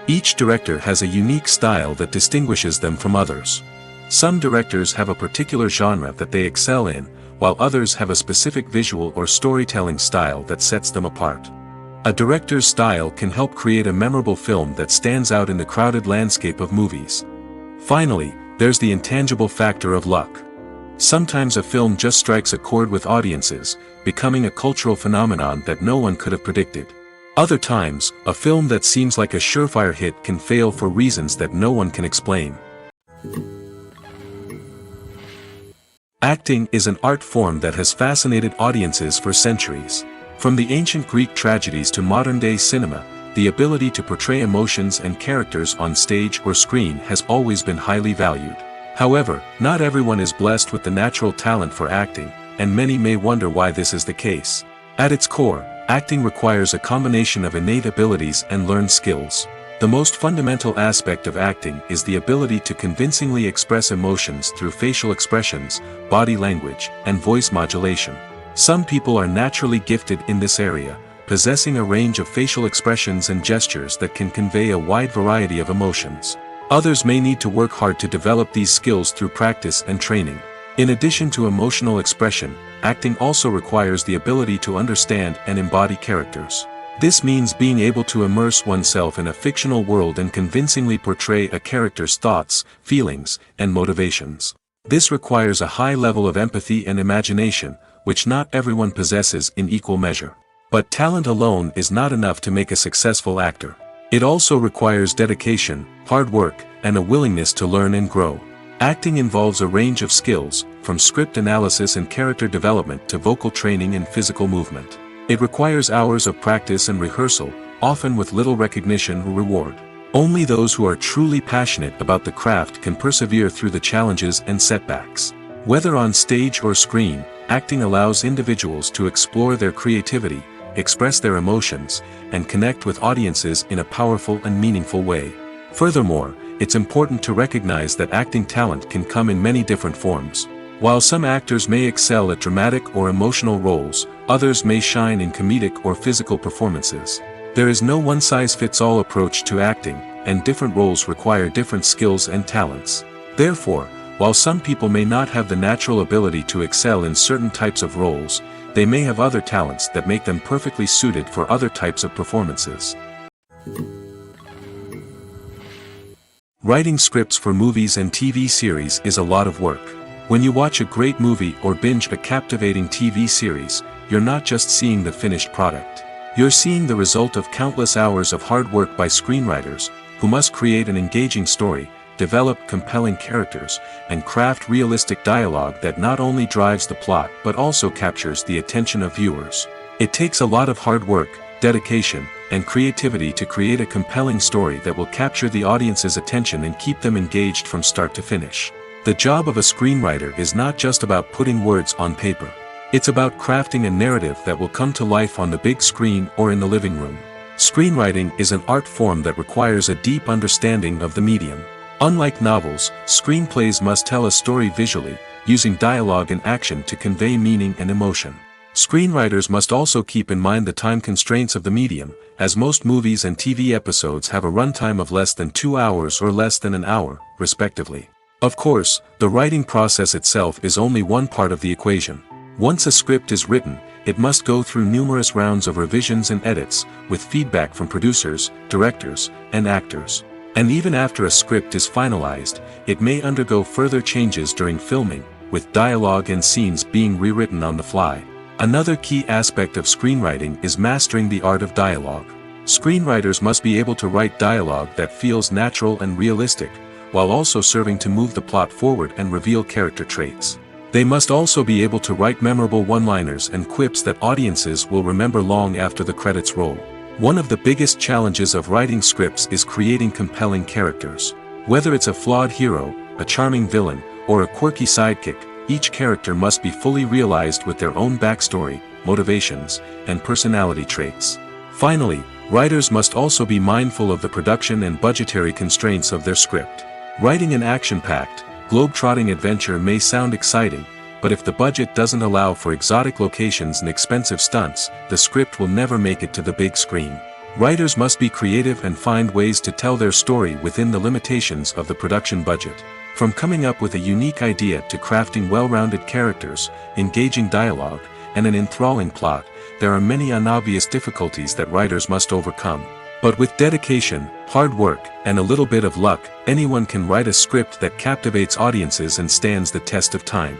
S1: Each director has a unique style that distinguishes them from others. Some directors have a particular genre that they excel in, while others have a specific visual or storytelling style that sets them apart. A director's style can help create a memorable film that stands out in the crowded landscape of movies. Finally, there's the intangible factor of luck. Sometimes a film just strikes a chord with audiences, becoming a cultural phenomenon that no one could have predicted. Other times, a film that seems like a surefire hit can fail for reasons that no one can explain. Acting is an art form that has fascinated audiences for centuries. From the ancient Greek tragedies to modern-day cinema, the ability to portray emotions and characters on stage or screen has always been highly valued. However, not everyone is blessed with the natural talent for acting, and many may wonder why this is the case. At its core, acting requires a combination of innate abilities and learned skills. The most fundamental aspect of acting is the ability to convincingly express emotions through facial expressions, body language, and voice modulation. Some people are naturally gifted in this area, possessing a range of facial expressions and gestures that can convey a wide variety of emotions. Others may need to work hard to develop these skills through practice and training. In addition to emotional expression, acting also requires the ability to understand and embody characters. This means being able to immerse oneself in a fictional world and convincingly portray a character's thoughts, feelings, and motivations. This requires a high level of empathy and imagination, which not everyone possesses in equal measure. But talent alone is not enough to make a successful actor. It also requires dedication, hard work, and a willingness to learn and grow. Acting involves a range of skills, from script analysis and character development to vocal training and physical movement. It requires hours of practice and rehearsal, often with little recognition or reward. Only those who are truly passionate about the craft can persevere through the challenges and setbacks. Whether on stage or screen, acting allows individuals to explore their creativity, express their emotions, and connect with audiences in a powerful and meaningful way. Furthermore, it's important to recognize that acting talent can come in many different forms. While some actors may excel at dramatic or emotional roles, others may shine in comedic or physical performances. There is no one-size-fits-all approach to acting, and different roles require different skills and talents. Therefore, while some people may not have the natural ability to excel in certain types of roles, they may have other talents that make them perfectly suited for other types of performances. Writing scripts for movies and TV series is a lot of work. When you watch a great movie or binge a captivating TV series, you're not just seeing the finished product. You're seeing the result of countless hours of hard work by screenwriters, who must create an engaging story, develop compelling characters, and craft realistic dialogue that not only drives the plot but also captures the attention of viewers. It takes a lot of hard work, dedication, and creativity to create a compelling story that will capture the audience's attention and keep them engaged from start to finish. The job of a screenwriter is not just about putting words on paper. It's about crafting a narrative that will come to life on the big screen or in the living room. Screenwriting is an art form that requires a deep understanding of the medium. Unlike novels, screenplays must tell a story visually, using dialogue and action to convey meaning and emotion. Screenwriters must also keep in mind the time constraints of the medium, as most movies and TV episodes have a runtime of less than 2 hours or less than an hour, respectively. Of course, the writing process itself is only one part of the equation. Once a script is written, it must go through numerous rounds of revisions and edits, with feedback from producers, directors, and actors. And even after a script is finalized, it may undergo further changes during filming, with dialogue and scenes being rewritten on the fly. Another key aspect of screenwriting is mastering the art of dialogue. Screenwriters must be able to write dialogue that feels natural and realistic, while also serving to move the plot forward and reveal character traits. They must also be able to write memorable one-liners and quips that audiences will remember long after the credits roll. One of the biggest challenges of writing scripts is creating compelling characters. Whether it's a flawed hero, a charming villain, or a quirky sidekick, each character must be fully realized with their own backstory, motivations, and personality traits. Finally, writers must also be mindful of the production and budgetary constraints of their script. Writing an action-packed, globe-trotting adventure may sound exciting, but if the budget doesn't allow for exotic locations and expensive stunts, the script will never make it to the big screen. Writers must be creative and find ways to tell their story within the limitations of the production budget. From coming up with a unique idea to crafting well-rounded characters, engaging dialogue, and an enthralling plot, there are many unobvious difficulties that writers must overcome. But with dedication, hard work, and a little bit of luck, anyone can write a script that captivates audiences and stands the test of time.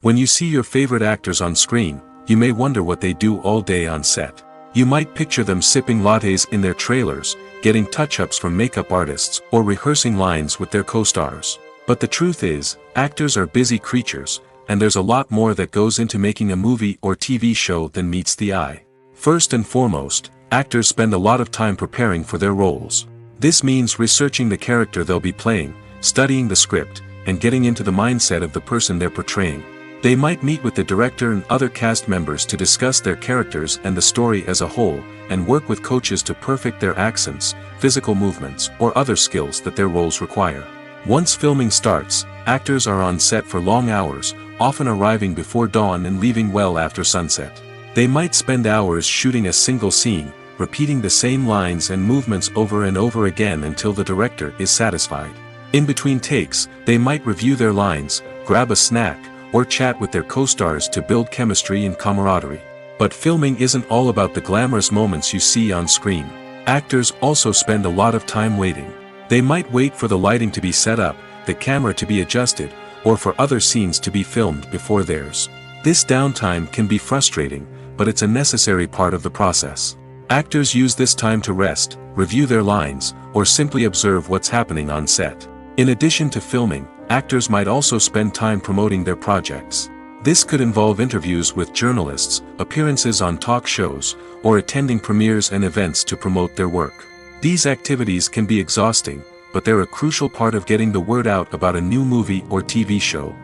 S1: When you see your favorite actors on screen, you may wonder what they do all day on set. You might picture them sipping lattes in their trailers, getting touch-ups from makeup artists, or rehearsing lines with their co-stars. But the truth is, actors are busy creatures, and there's a lot more that goes into making a movie or TV show than meets the eye. First and foremost, actors spend a lot of time preparing for their roles. This means researching the character they'll be playing, studying the script, and getting into the mindset of the person they're portraying. They might meet with the director and other cast members to discuss their characters and the story as a whole, and work with coaches to perfect their accents, physical movements, or other skills that their roles require. Once filming starts, actors are on set for long hours, often arriving before dawn and leaving well after sunset. They might spend hours shooting a single scene, repeating the same lines and movements over and over again until the director is satisfied. In between takes, they might review their lines, grab a snack, or chat with their co-stars to build chemistry and camaraderie. But filming isn't all about the glamorous moments you see on screen. Actors also spend a lot of time waiting. They might wait for the lighting to be set up, the camera to be adjusted, or for other scenes to be filmed before theirs. This downtime can be frustrating, but it's a necessary part of the process. Actors use this time to rest, review their lines, or simply observe what's happening on set. In addition to filming, actors might also spend time promoting their projects. This could involve interviews with journalists, appearances on talk shows, or attending premieres and events to promote their work. These activities can be exhausting, but they're a crucial part of getting the word out about a new movie or TV show.